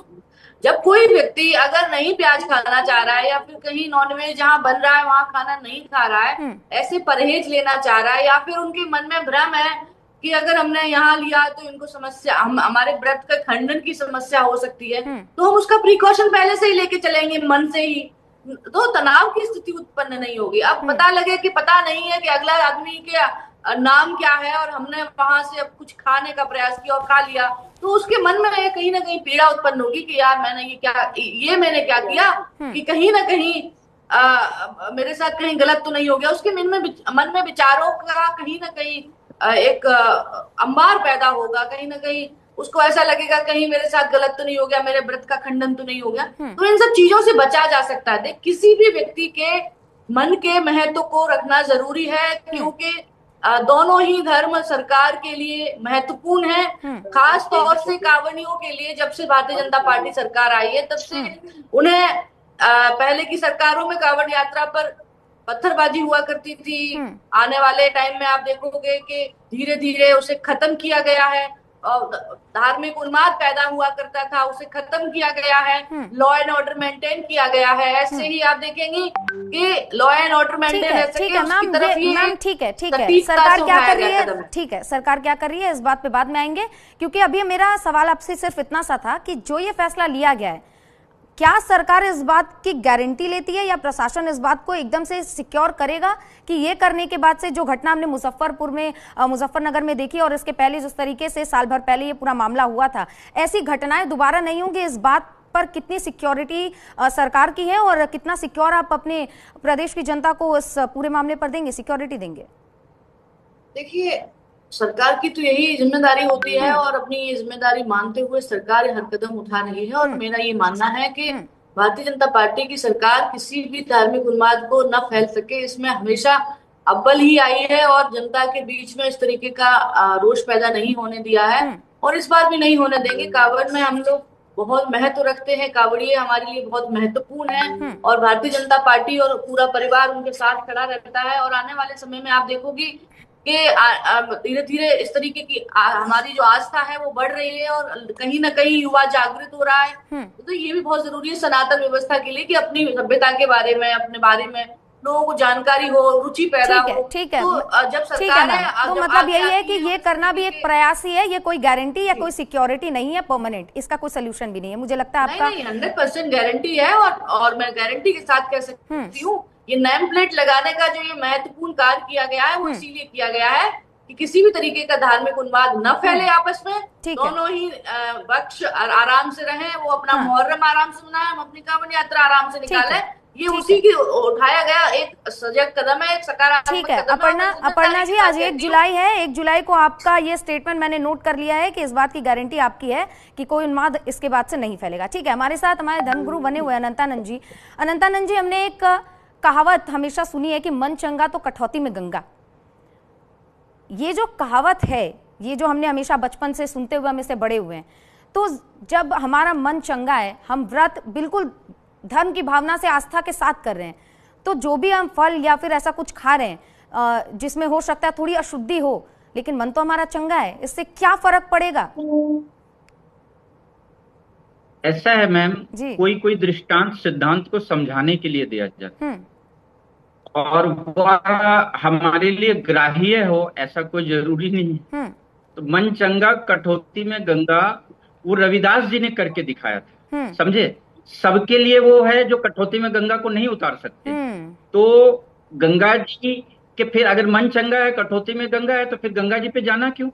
जब कोई व्यक्ति अगर नहीं प्याज खाना चाह रहा है या फिर कहीं नॉनवेज जहाँ बन रहा है वहां खाना नहीं खा रहा है, ऐसे परहेज लेना चाह रहा है, या फिर उनके मन में भ्रम है कि अगर हमने यहाँ लिया तो इनको समस्या, हमारे व्रत का खंडन की समस्या हो सकती है, तो हम उसका प्रिकॉशन पहले से ही लेके चलेंगे मन से ही, तो तनाव की स्थिति उत्पन्न नहीं होगी। अब पता लगे कि पता नहीं है कि अगला आदमी के नाम क्या है और हमने वहां से अब कुछ खाने का प्रयास किया और खा लिया, तो उसके मन में कहीं ना कहीं पीड़ा उत्पन्न होगी कि यार मैंने क्या किया कि कहीं ना कहीं मेरे साथ कहीं गलत तो नहीं हो गया। उसके मन में विचारों का कहीं ना कहीं एक अंबार पैदा होगा, कहीं ना कहीं उसको ऐसा लगेगा कहीं मेरे साथ गलत तो नहीं हो गया, मेरे व्रत का खंडन तो नहीं हो गया। तो इन सब चीजों से बचा जा सकता है। किसी भी व्यक्ति के मन के महत्व को रखना जरूरी है, क्योंकि दोनों ही धर्म सरकार के लिए महत्वपूर्ण है। खास तौर से कांवड़ियों के लिए जब से भारतीय जनता पार्टी सरकार आई है तब से उन्हें, पहले की सरकारों में कांवड़ यात्रा पर पत्थरबाजी हुआ करती थी, आने वाले टाइम में आप देखोगे कि धीरे धीरे उसे खत्म किया गया है। और धार्मिक उन्माद पैदा हुआ करता था, उसे खत्म किया गया है। लॉ एंड ऑर्डर मेंटेन किया गया है। ऐसे ही आप देखेंगे कि लॉ एंड ऑर्डर मेंटेन रह सके उसकी तरफ ये ठीक है सरकार क्या कर रही है, ठीक है सरकार क्या कर रही है इस बात पे बाद में आएंगे। क्योंकि अभी मेरा सवाल आपसे सिर्फ इतना सा था कि जो ये फैसला लिया गया है, क्या सरकार इस बात की गारंटी लेती है या प्रशासन इस बात को एकदम से सिक्योर करेगा कि ये करने के बाद से जो घटना हमने मुजफ्फरनगर में देखी और इसके पहले जिस तरीके से साल भर पहले ये पूरा मामला हुआ था, ऐसी घटनाएं दोबारा नहीं होंगी? इस बात पर कितनी सिक्योरिटी सरकार की है और कितना सिक्योर आप अपने प्रदेश की जनता को इस पूरे मामले पर देंगे, सिक्योरिटी देंगे? देखिए, सरकार की तो यही जिम्मेदारी होती है और अपनी ये जिम्मेदारी मानते हुए सरकार हर कदम उठा रही है। और मेरा ये मानना है कि भारतीय जनता पार्टी की सरकार किसी भी धार्मिक उन्माद को न फैल सके, इसमें हमेशा अव्वल ही आई है और जनता के बीच में इस तरीके का रोष पैदा नहीं होने दिया है और इस बार भी नहीं होने देंगे। कांवड़ में हम लोग बहुत महत्व रखते हैं, कांवड़िए हमारे लिए बहुत महत्वपूर्ण है और भारतीय जनता पार्टी और पूरा परिवार उनके साथ खड़ा रहता है। और आने वाले समय में आप देखोगे कि धीरे धीरे इस तरीके की हमारी जो आस्था है वो बढ़ रही है और कहीं ना कहीं युवा जागृत हो रहा है। तो ये भी बहुत जरूरी है सनातन व्यवस्था के लिए कि अपनी सभ्यता के बारे में, अपने बारे में लोगों को जानकारी हो, रुचि पैदा हो। ठीक है, तो जब सरकार है तो मतलब यही है कि ये करना भी एक प्रयास ही है, ये कोई गारंटी या कोई सिक्योरिटी नहीं है परमानेंट, इसका कोई सोल्यूशन भी नहीं है। मुझे लगता है आपका 100% गारंटी है और मैं गारंटी के साथ कह सकती हूँ ये नेम प्लेट लगाने का जो ये महत्वपूर्ण कार्य किया गया है वो इसीलिए किया गया है कि किसी भी तरीके का धार्मिक उन्माद न फैले आपस में, दोनों ही पक्ष आराम से रहें, वो अपना मुहर्रम आराम से मनाएं, हम अपनी कांवड़ यात्रा आराम से निकालें। ये उसी की उठाया गया एक सजग कदम है, एक सकारात्मक कदम है। अपर्णा जी, आज 1 जुलाई है, 1 जुलाई को आपका ये स्टेटमेंट मैंने नोट कर लिया है कि इस बात की गारंटी आपकी है कि कोई उन्माद इसके बाद से नहीं फैलेगा। ठीक है, हमारे साथ हमारे धर्मगुरु बने हुए अनंतानंद जी। अनंतानंद जी, हमने एक कहावत हमेशा सुनी है कि मन चंगा तो कठौती में गंगा। ये जो कहावत है, ये जो हमने हमेशा बचपन से सुनते हुए हम इससे बड़े हुए हैं, तो जब हमारा मन चंगा है, हम व्रत बिल्कुल धर्म की भावना से आस्था के साथ कर रहे हैं, तो जो भी हम फल या फिर ऐसा कुछ खा रहे हैं जिसमें हो सकता है थोड़ी अशुद्धि हो, लेकिन मन तो हमारा चंगा है, इससे क्या फर्क पड़ेगा? ऐसा है मैम, जी। कोई कोई दृष्टांत सिद्धांत को समझाने के लिए दिया जाता है और वह हमारे लिए ग्राह्य हो ऐसा कोई जरूरी नहीं है। तो मन चंगा कठौती में गंगा, वो रविदास जी ने करके दिखाया था, समझे। सबके लिए वो है जो कठौती में गंगा को नहीं उतार सकते। तो गंगा जी के फिर अगर मन चंगा है, कठौती में गंगा है, तो फिर गंगा जी पे जाना क्यों?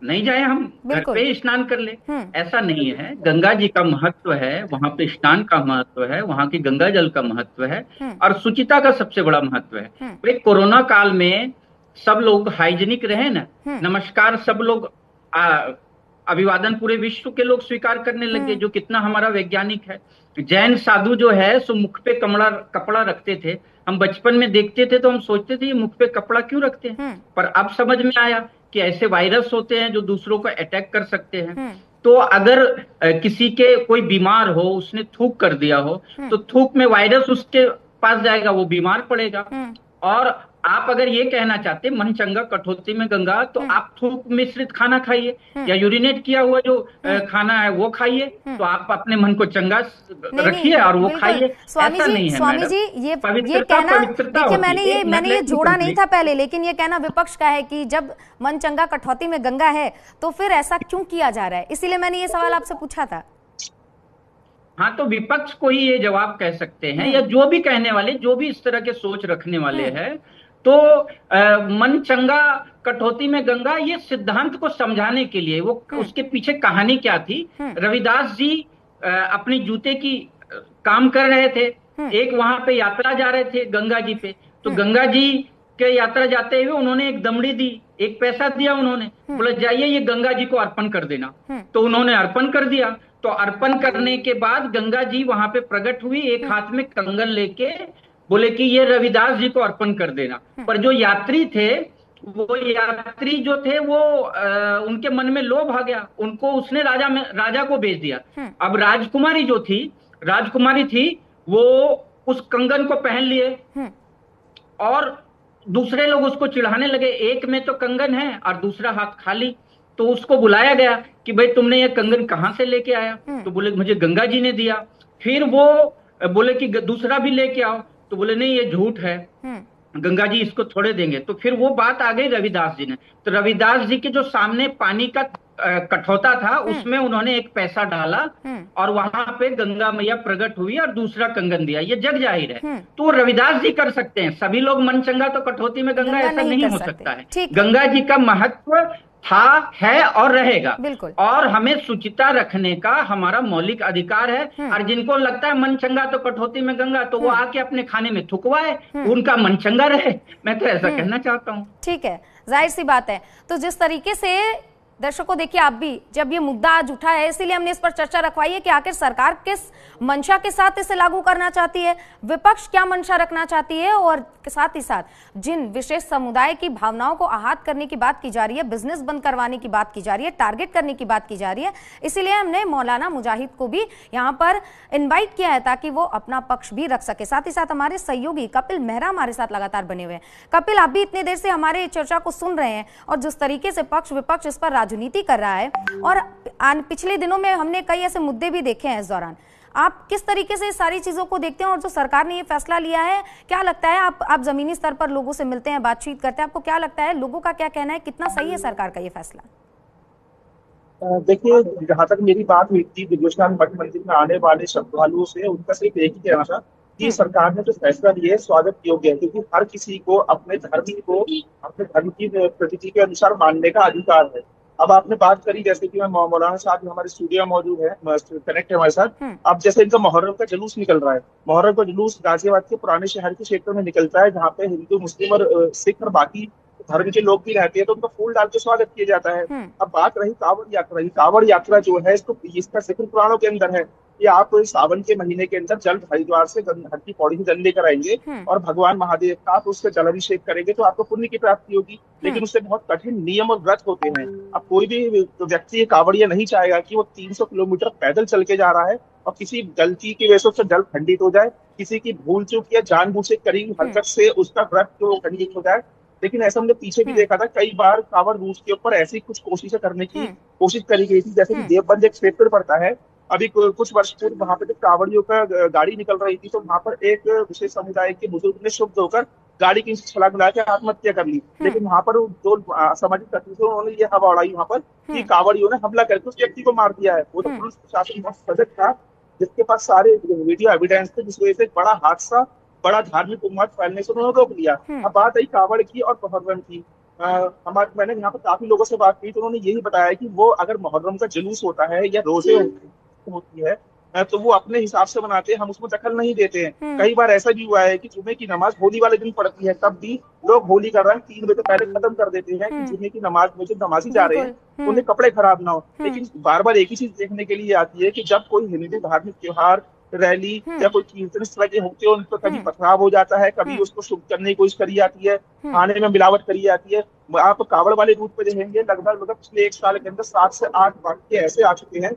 नहीं जाए, हम घर पे ही स्नान कर ले। ऐसा नहीं है, गंगा जी का महत्व है, वहां पे स्नान का महत्व है, वहां की गंगा जल का महत्व है और शुचिता का सबसे बड़ा महत्व है। तो कोरोना काल में सब लोग हाइजीनिक रहे ना, नमस्कार सब लोग अभिवादन पूरे विश्व के लोग स्वीकार करने लगे, जो कितना हमारा वैज्ञानिक है। जैन साधु जो है सो मुख पे कपड़ा रखते थे। हम बचपन में देखते थे तो हम सोचते थे ये मुख पे कपड़ा क्यों रखते हैं, पर अब समझ में आया कि ऐसे वायरस होते हैं जो दूसरों को अटैक कर सकते हैं। तो अगर किसी के कोई बीमार हो, उसने थूक कर दिया हो, तो थूक में वायरस उसके पास जाएगा, वो बीमार पड़ेगा। और आप अगर ये कहना चाहते मन चंगा कठौती में गंगा, तो आप थूक मिश्रित खाना खाइए या यूरिनेट किया हुआ जो खाना है वो खाइए, तो आप अपने मन को चंगा रखिए और वो खाइए। स्वामी जी, स्वामी जी ये कहना, देखिए मैंने ये जोड़ा नहीं था पहले, लेकिन ये कहना विपक्ष का है कि जब मन चंगा कठौती में गंगा है तो फिर ऐसा क्यों किया जा रहा है, इसीलिए मैंने ये सवाल आपसे पूछा था। हाँ, तो विपक्ष को ही ये जवाब कह सकते हैं, या जो भी कहने वाले, जो भी इस तरह के सोच रखने वाले हैं। तो मन चंगा कठौती में गंगा, ये सिद्धांत को समझाने के लिए, वो उसके पीछे कहानी क्या थी। रविदास जी अपनी जूते की काम कर रहे थे, एक वहां पे यात्रा जा रहे थे गंगा जी पे, तो गंगा जी के यात्रा जाते हुए उन्होंने एक दमड़ी दी, एक पैसा दिया, उन्होंने बोला जाइए ये गंगा जी को अर्पण कर देना। तो उन्होंने अर्पण कर दिया। तो अर्पण करने के बाद गंगा जी वहां पे प्रकट हुई, एक हाथ में कंगन लेके बोले कि ये रविदास जी को अर्पण कर देना। पर जो यात्री थे, वो यात्री जो थे वो उनके मन में लोभ आ गया, उनको उसने राजा को भेज दिया। अब राजकुमारी थी वो उस कंगन को पहन लिए और दूसरे लोग उसको चिढ़ाने लगे, एक में तो कंगन है और दूसरा हाथ खाली। तो उसको बुलाया गया कि भाई तुमने ये कंगन कहाँ से लेके आया? तो बोले मुझे गंगा जी ने दिया। फिर वो बोले कि दूसरा भी लेके आओ, तो बोले नहीं ये झूठ है, गंगा जी इसको थोड़े देंगे। तो फिर वो बात आ गई रविदास जी ने, तो रविदास जी के जो सामने पानी का कठौता था उसमें उन्होंने एक पैसा डाला और वहां पे गंगा मैया प्रकट हुई और दूसरा कंगन दिया। ये जग जाहिर है, तो रविदास जी कर सकते हैं, सभी लोग मन चंगा तो कठौती में गंगा, ऐसा नहीं हो सकता है। गंगा जी का महत्व था, है और रहेगा, और हमें शुचिता रखने का हमारा मौलिक अधिकार है। और जिनको लगता है मन चंगा तो कठौती में गंगा, तो वो आके अपने खाने में थुकवाए, उनका मन चंगा रहे। मैं तो ऐसा कहना चाहता हूँ। ठीक है, जाहिर सी बात है। तो जिस तरीके से दर्शकों, देखिए आप भी, जब ये मुद्दा आज उठा है इसीलिए हमने इस पर चर्चा रखवाई है कि आखिर सरकार किस मंशा के साथ इसे लागू करना चाहती है, विपक्ष क्या मंशा रखना चाहती है, और साथ ही साथ जिन विशेष समुदाय की भावनाओं को आहत करने की बात की जा रही है, बिजनेस बंद करवाने की बात की जा रही है, टारगेट करने की बात की जा रही है। इसीलिए हमने मौलाना मुजाहिद को भी यहाँ पर इन्वाइट किया है ताकि वो अपना पक्ष भी रख सके। साथ ही साथ हमारे सहयोगी कपिल मेहरा हमारे साथ लगातार बने हुए हैं। कपिल, आप भी इतनी देर से हमारे चर्चा को सुन रहे हैं और जिस तरीके से पक्ष विपक्ष इस पर राजनीति कर रहा है, और पिछले दिनों में हमने कई ऐसे मुद्दे भी देखे हैं इस दौरान, आप किस तरीके से सारी चीजों को देखते हैं? और जो सरकार ने ये फैसला लिया है, क्या लगता है? आप जमीनी स्तर पर लोगों से मिलते हैं, बातचीत करते हैं, आपको क्या लगता है, लोगों का क्या कहना है, कितना सही है सरकार का ये फैसला? देखिए, जहां तक मेरी बात हुई थी दिव्यस्नान मठ मंदिर में आने वाले श्रद्धालुओं से, उनका सिर्फ एक ही कहना था कि सरकार ने जो फैसला लिया है स्वागत योग्य है, क्योंकि हर किसी को अपने धर्म की प्रतीति के अनुसार मानने का अधिकार है। अब आपने बात करी, जैसे कि मैं मौलाना साहब हमारे स्टूडियो में मौजूद है, कनेक्ट है हमारे साथ। अब जैसे इनका मुहर्रम का जुलूस निकल रहा है, मुहर्रम का जुलूस गाजियाबाद के पुराने शहर के क्षेत्र में निकलता है, जहाँ पे हिंदू, मुस्लिम और सिख और बाकी धर्म के लोग भी रहते हैं, तो उनका फूल डाल के स्वागत किया जाता है। अब बात रही कावड़ यात्रा की, कावड़ यात्रा जो है इसका जिक्र पुराणों के अंदर है कि आप सावन के महीने के अंदर जल हरिद्वार से हर की पौड़ी से जल लेकर आएंगे और भगवान महादेव का आप उससे जल अभिषेक करेंगे तो आपको पुण्य की प्राप्ति होगी। लेकिन उससे बहुत कठिन नियम और व्रत होते हैं। अब कोई भी व्यक्ति कावड़िया नहीं चाहेगा कि वो 300 किलोमीटर पैदल चल के जा रहा है और किसी गलती की वजह से जल खंडित हो जाए, किसी की भूल चूक या जानबूझ से करी हरकत से उसका व्रत जो खंडित हो जाए। लेकिन ऐसा हमने पीछे भी देखा था, कई बार कांवड़ रूट के ऊपर ऐसी कुछ कोशिशें करने की कोशिश करी गई थी। जैसे कि देवबंद एक क्षेत्र पड़ता है, अभी कुछ वर्ष पूर्व वहां पे जब कांवड़ियों का गाड़ी निकल रही थी, तो वहां पर एक विशेष समुदाय के बुजुर्ग ने शुभ होकर गाड़ी की छलांग लगा के आत्महत्या कर ली। लेकिन वहां पर जो सामाजिक तत्व थे, उन्होंने ये हवा उड़ाई वहां पर कि कांवड़ियों ने हमला करके उस व्यक्ति को मार दिया है। वो तो पुलिस प्रशासन बहुत सजग था, जिसके पास सारे वीडियो एविडेंस थे, जिस वजह से बड़ा हादसा, बड़ा धार्मिक उन्माद फैलने से उन्होंने रोक लिया। अब बात आई कांवड़ की और मुहर्रम की। मैंने यहाँ पर काफी लोगों से बात की, तो उन्होंने यही बताया कि वो अगर मुहर्रम का जुलूस होता है या रोजे होती है, तो वो अपने हिसाब से बनाते हैं, हम उसमें दखल नहीं देते हैं। कई बार ऐसा भी हुआ है कि जुमे की नमाज होली वाले दिन पड़ती है, तब भी लोग होली का रंग 3 बजे पहले खत्म कर देते हैं कि जुमे की नमाज में जो नमाजी जा रहे हैं उन्हें कपड़े खराब ना हो। लेकिन बार बार एक ही चीज देखने के लिए आती है कि जब कोई हिंदू धार्मिक त्योहार, रैली या कोई कीर्तन इस तरह के होते हैं, उन पर कभी पथराव हो जाता है, कभी उसको शुभ करने की कोशिश करी जाती है, खाने में मिलावट करी जाती है। आप कांवड़ वाले रूट पे देखेंगे, लगभग पिछले 1 साल के अंदर 7 से 8 वाक्य ऐसे आ चुके हैं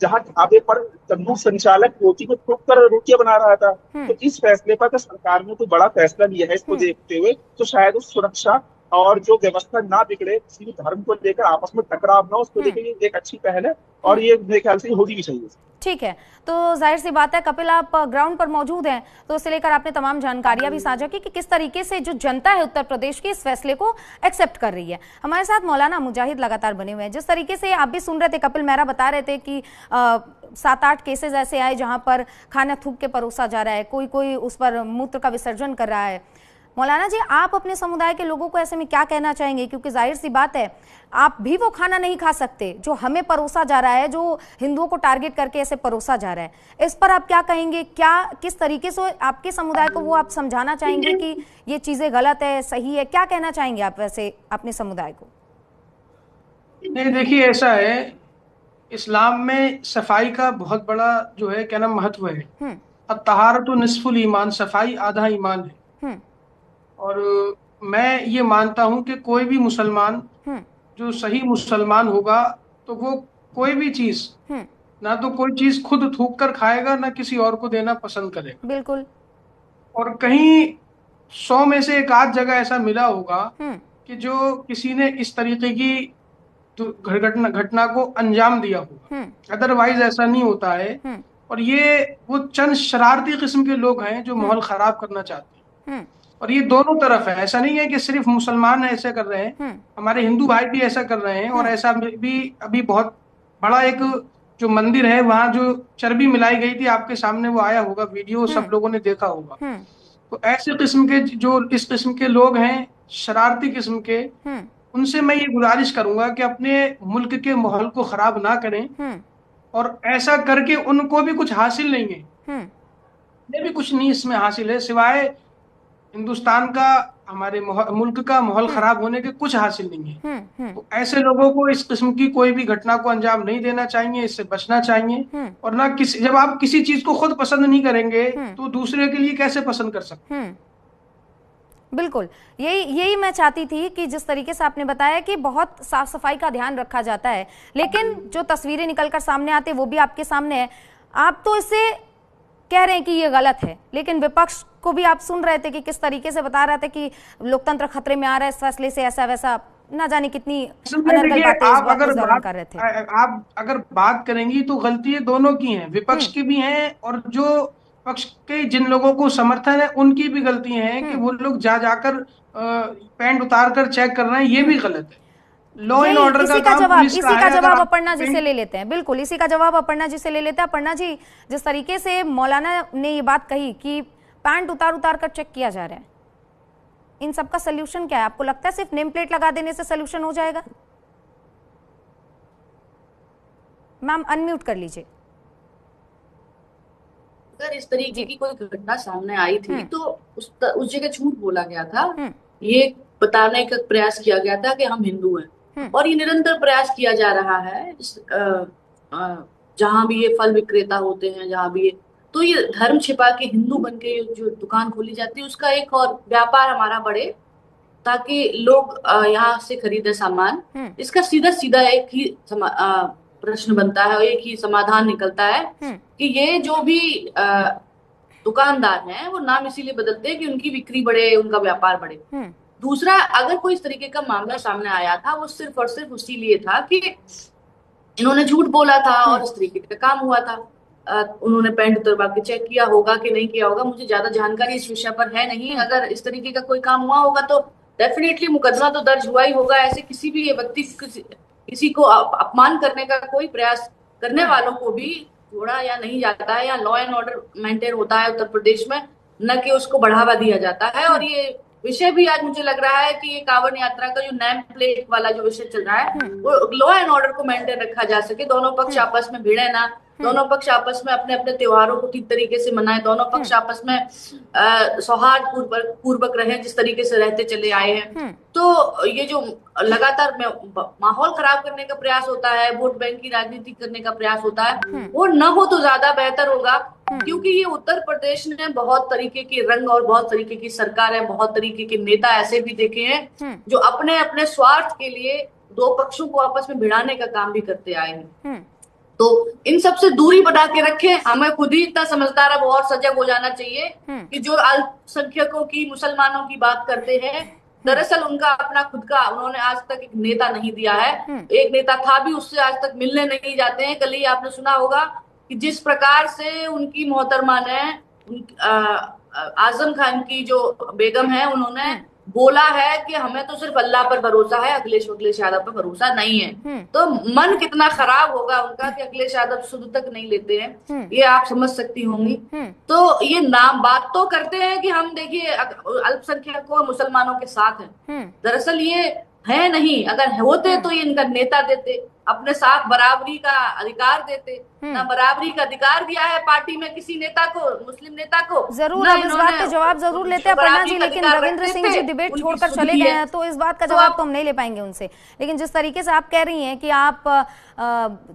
जहां ढाबे पर तंदूर संचालक रोटी को ठोक कर रोटियां बना रहा था। तो इस फैसले पर सरकार ने कोई बड़ा फैसला लिया है, इसको देखते हुए तो शायद उस सुरक्षा और जो व्यवस्था ना बिगड़े, किसी भी धर्म को लेकर आपस में टकराव ना हो, उसको लेकर ये एक अच्छी पहल है और ये मेरे ख्याल से होनी भी चाहिए। ठीक है, तो जाहिर सी बात है कपिल, आप ग्राउंड पर मौजूद हैं, तो इसे लेकर आपने तमाम जानकारियां भी साझा की कि किस तरीके से जो जनता है उत्तर प्रदेश की इस फैसले को एक्सेप्ट कर रही है। हमारे साथ मौलाना मुजाहिद लगातार बने हुए हैं। जिस तरीके से आप भी सुन रहे थे, कपिल मेहरा बता रहे थे कि 7-8 केसेस ऐसे आए जहां पर खाना थूक के परोसा जा रहा है, कोई उस पर मूत्र का विसर्जन कर रहा है। मौलाना जी, आप अपने समुदाय के लोगों को ऐसे में क्या कहना चाहेंगे? क्योंकि जाहिर सी बात है आप भी वो खाना नहीं खा सकते जो हमें परोसा जा रहा है, जो हिंदुओं को टारगेट करके ऐसे परोसा जा रहा है। इस पर आप क्या कहेंगे? किस तरीके से आपके समुदाय को वो आप समझाना चाहेंगे कि ये चीजें गलत है, सही है? क्या कहना चाहेंगे आप वैसे अपने समुदाय को? नहीं, देखिए ऐसा है, इस्लाम में सफाई का बहुत बड़ा जो है क्या नाम महत्व है। अत्तहारतु निस्फुल ईमान, सफाई आधा ईमान है। और मैं ये मानता हूं कि कोई भी मुसलमान जो सही मुसलमान होगा तो वो कोई भी चीज, ना तो कोई चीज खुद थूक कर खाएगा, ना किसी और को देना पसंद करेगा। बिल्कुल। और कहीं 100 में से एक आध जगह ऐसा मिला होगा कि जो किसी ने इस तरीके की घटना को अंजाम दिया होगा, अदरवाइज ऐसा नहीं होता है। और ये वो चंद शरारती किस्म के लोग हैं जो माहौल खराब करना चाहते हैं। और ये दोनों तरफ है, ऐसा नहीं है कि सिर्फ मुसलमान ऐसा कर रहे हैं, हमारे हिंदू भाई भी ऐसा कर रहे हैं। और ऐसा भी अभी बहुत बड़ा एक जो मंदिर है, वहां जो चर्बी मिलाई गई थी, आपके सामने वो आया होगा वीडियो, सब लोगों ने देखा होगा। तो ऐसे किस्म के जो इस किस्म के लोग हैं, शरारती किस्म के, उनसे मैं ये गुजारिश करूंगा कि अपने मुल्क के माहौल को खराब ना करें। और ऐसा करके उनको भी कुछ हासिल नहीं है, भी कुछ नहीं इसमें हासिल है सिवाय हिंदुस्तान का, हमारे मुल्क का माहौल खराब होने के कुछ हासिल नहीं है। तो ऐसे लोगों को इस किस्म की कोई भी घटना को अंजाम नहीं देना चाहिए, इससे बचना चाहिए। और ना जब आप किसी चीज को खुद पसंद नहीं करेंगे तो दूसरे के लिए कैसे पसंद कर सकते हैं? बिल्कुल, यही मैं चाहती थी कि जिस तरीके से आपने बताया कि बहुत साफ सफाई का ध्यान रखा जाता है, लेकिन जो तस्वीरें निकलकर सामने आती है वो भी आपके सामने है। आप तो इसे कह रहे हैं कि ये गलत है, लेकिन विपक्ष को भी आप सुन रहे थे कि किस तरीके से बता रहे थे कि लोकतंत्र खतरे में आ रहा है इस फैसले से, ऐसा वैसा, ना जाने कितनी अनर्गल बातें इस वक्त इस दौरान कर रहे थे। आप अगर बात करेंगी तो गलतियां दोनों की हैं, विपक्ष की भी हैं और जो पक्ष के जिन लोगों को समर्थन है उनकी भी गलतियां हैं कि वो लोग जाकर पैंट उतार कर चेक कर रहे हैं, ये भी गलत है। लॉ एंड ऑर्डर का काम पुलिस का है। इसी का जवाब अपर्णा जी से ले लेते हैं। बिल्कुल, इसी का जवाब अपर्णा जी से ले लेते हैं। अपर्णा जी, जिस तरीके से मौलाना ने ये बात कही कि पैंट उतार कर चेक किया जा रहा है, इन सब का सोल्यूशन क्या है? आपको लगता है सिर्फ नेम प्लेट लगा देने से सोल्यूशन हो जाएगा? मैम अनम्यूट कर लीजिए। अगर इस तरीके की कोई घटना सामने आई थी तो उस जगह झूठ बोला गया था, ये बताने का प्रयास किया गया था कि हम हिंदू हैं, और ये निरंतर प्रयास किया जा रहा है। जहां भी ये फल विक्रेता होते हैं, जहां भी तो ये धर्म छिपा के हिंदू बन के जो दुकान खोली जाती है, उसका एक और व्यापार हमारा बढ़े ताकि लोग यहाँ से खरीदे सामान। इसका सीधा एक ही प्रश्न बनता है, एक ही समाधान निकलता है कि ये जो भी दुकानदार हैं वो नाम इसीलिए बदलते हैं कि उनकी बिक्री बढ़े, उनका व्यापार बढ़े। दूसरा, अगर कोई इस तरीके का मामला सामने आया था, वो सिर्फ और सिर्फ इसीलिए था कि इन्होंने झूठ बोला था और इस तरीके का काम हुआ था। उन्होंने पैंट उतरवा के चेक किया होगा कि नहीं किया होगा, मुझे ज्यादा जानकारी इस विषय पर है नहीं। अगर इस तरीके का कोई काम हुआ होगा तो डेफिनेटली मुकदमा तो दर्ज हुआ ही होगा। ऐसे किसी भी व्यक्ति किसी को अपमान करने का कोई प्रयास करने वालों को भी छोड़ा या नहीं जाता है, या लॉ एंड ऑर्डर मेंटेन होता है उत्तर प्रदेश में, न कि उसको बढ़ावा दिया जाता है। और ये विषय भी आज मुझे लग रहा है कि ये कांवड़ यात्रा का जो नेम प्लेट वाला जो विषय चल रहा है वो लॉ एंड ऑर्डर को मेंटेन रखा जा सके, दोनों पक्ष आपस में भिड़े ना, दोनों पक्ष आपस में अपने अपने त्योहारों को ठीक तरीके से मनाए, दोनों पक्ष आपस में सौहार्द पूर्वक रहे जिस तरीके से रहते चले आए हैं। तो ये जो लगातार माहौल खराब करने का प्रयास होता है, वोट बैंक की राजनीति करने का प्रयास होता है, वो न हो तो ज्यादा बेहतर होगा। क्योंकि ये उत्तर प्रदेश ने बहुत तरीके के रंग और बहुत तरीके की सरकार है, बहुत तरीके के नेता ऐसे भी देखे हैं जो अपने अपने स्वार्थ के लिए दो पक्षों को आपस में भिड़ाने का काम भी करते आए हैं। तो इन सब से दूरी बना के रखें। हमें खुद ही इतना समझदार अब और सजग हो जाना चाहिए कि जो अल्पसंख्यकों की, मुसलमानों की बात करते हैं, दरअसल उनका अपना खुद का उन्होंने आज तक एक नेता नहीं दिया है। एक नेता था भी, उससे आज तक मिलने नहीं जाते हैं। कल ही आपने सुना होगा कि जिस प्रकार से उनकी मोहतरमा ने आजम खान की जो बेगम है, उन्होंने बोला है कि हमें तो सिर्फ अल्लाह पर भरोसा है, अखिलेश यादव पर भरोसा नहीं है। तो मन कितना खराब होगा उनका कि अखिलेश यादव सुध तक नहीं लेते हैं, ये आप समझ सकती होंगी। तो ये नाम बात तो करते हैं कि हम देखिए अल्पसंख्यकों मुसलमानों के साथ हैं, दरअसल ये है नहीं। अगर होते तो ये इनका नेता देते, अपने साथ बराबरी का अधिकार देते। ना बराबरी का अधिकार दिया है पार्टी में किसी नेता को, मुस्लिम नेता को। जरूर आप इस बात का जवाब जरूर लेते हैं अपर्णा जी, लेकिन रविंद्र सिंह जी डिबेट छोड़कर चले गए हैं, तो इस बात का जवाब तो हम नहीं ले पाएंगे उनसे। लेकिन जिस तरीके से आप कह रही हैं कि आप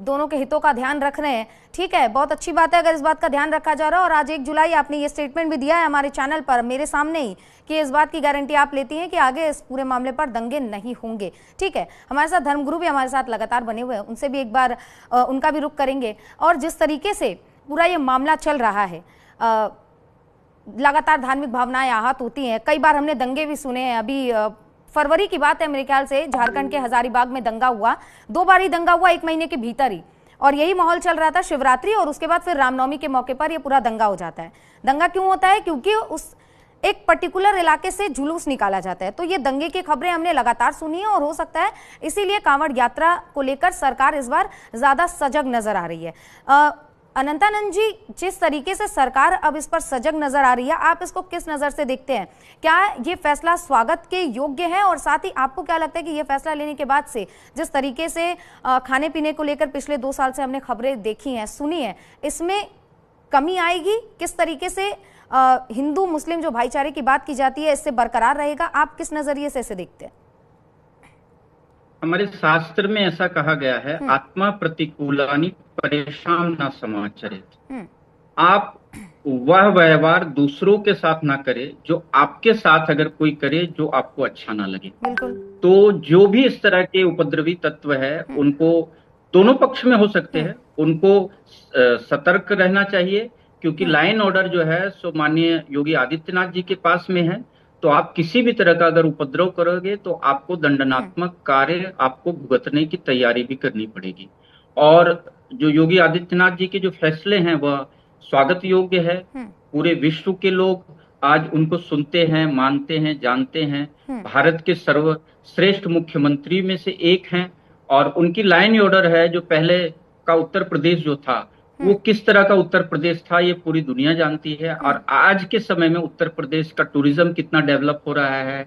दोनों के हितों का ध्यान रख रहे हैं, ठीक है, बहुत अच्छी बात है अगर इस बात का ध्यान रखा जा रहा है। और आज 1 जुलाई आपने ये स्टेटमेंट भी दिया है हमारे चैनल पर मेरे सामने ही कि इस बात की गारंटी आप लेती हैं कि आगे इस पूरे मामले पर दंगे नहीं होंगे। ठीक है, हमारे साथ धर्मगुरु भी हमारे साथ लगातार बने हुए हैं, उनसे भी एक बार उनका भी रुख करेंगे। और जिस तरीके से पूरा ये मामला चल रहा है, लगातार धार्मिक भावनाएं आहत होती हैं, कई बार हमने दंगे भी सुने हैं। अभी फरवरी की बात है मेरे ख्याल से, झारखंड के हजारीबाग में दंगा हुआ, 2 बार ही दंगा हुआ 1 महीने के भीतर ही, और यही माहौल चल रहा था शिवरात्रि और उसके बाद फिर रामनवमी के मौके पर यह पूरा दंगा हो जाता है। दंगा क्यों होता है? क्योंकि उस एक पर्टिकुलर इलाके से जुलूस निकाला जाता है। तो ये दंगे की खबरें हमने लगातार सुनी है और हो सकता है इसीलिए कांवड़ यात्रा को लेकर सरकार इस बार ज्यादा सजग नजर आ रही है। अनंतानंद जी, जिस तरीके से सरकार अब इस पर सजग नजर आ रही है, आप इसको किस नजर से देखते हैं? क्या ये फैसला स्वागत के योग्य है? और साथ ही आपको क्या लगता है कि ये फैसला लेने के बाद से जिस तरीके से खाने पीने को लेकर पिछले 2 साल से हमने खबरें देखी हैं, सुनी है, इसमें कमी आएगी? किस तरीके से हिंदू मुस्लिम जो भाईचारे की बात की जाती है इससे बरकरार रहेगा? आप किस नजरिए से इसे देखते हैं? हमारे शास्त्र में ऐसा कहा गया है, आत्मा प्रतिकूलानि परेशान न समाचरित। आप वह व्यवहार दूसरों के साथ ना करे जो आपके साथ अगर कोई करे जो आपको अच्छा ना लगे। तो जो भी इस तरह के उपद्रवी तत्व है उनको, दोनों पक्ष में हो सकते हैं, उनको सतर्क रहना चाहिए। क्योंकि लाइन ऑर्डर जो है सो माननीय योगी आदित्यनाथ जी के पास में है। तो आप किसी भी तरह का अगर उपद्रव करोगे तो आपको दंडनात्मक कार्य आपको भुगतने की तैयारी भी करनी पड़ेगी। और जो योगी आदित्यनाथ जी के जो फैसले हैं वह स्वागत योग्य है। पूरे विश्व के लोग आज उनको सुनते हैं, मानते हैं, जानते हैं। भारत के सर्वश्रेष्ठ मुख्यमंत्री में से एक हैं और उनकी लाइन ऑर्डर है। जो पहले का उत्तर प्रदेश जो था वो किस तरह का उत्तर प्रदेश था ये पूरी दुनिया जानती है। और आज के समय में उत्तर प्रदेश का टूरिज्म कितना डेवलप हो रहा है,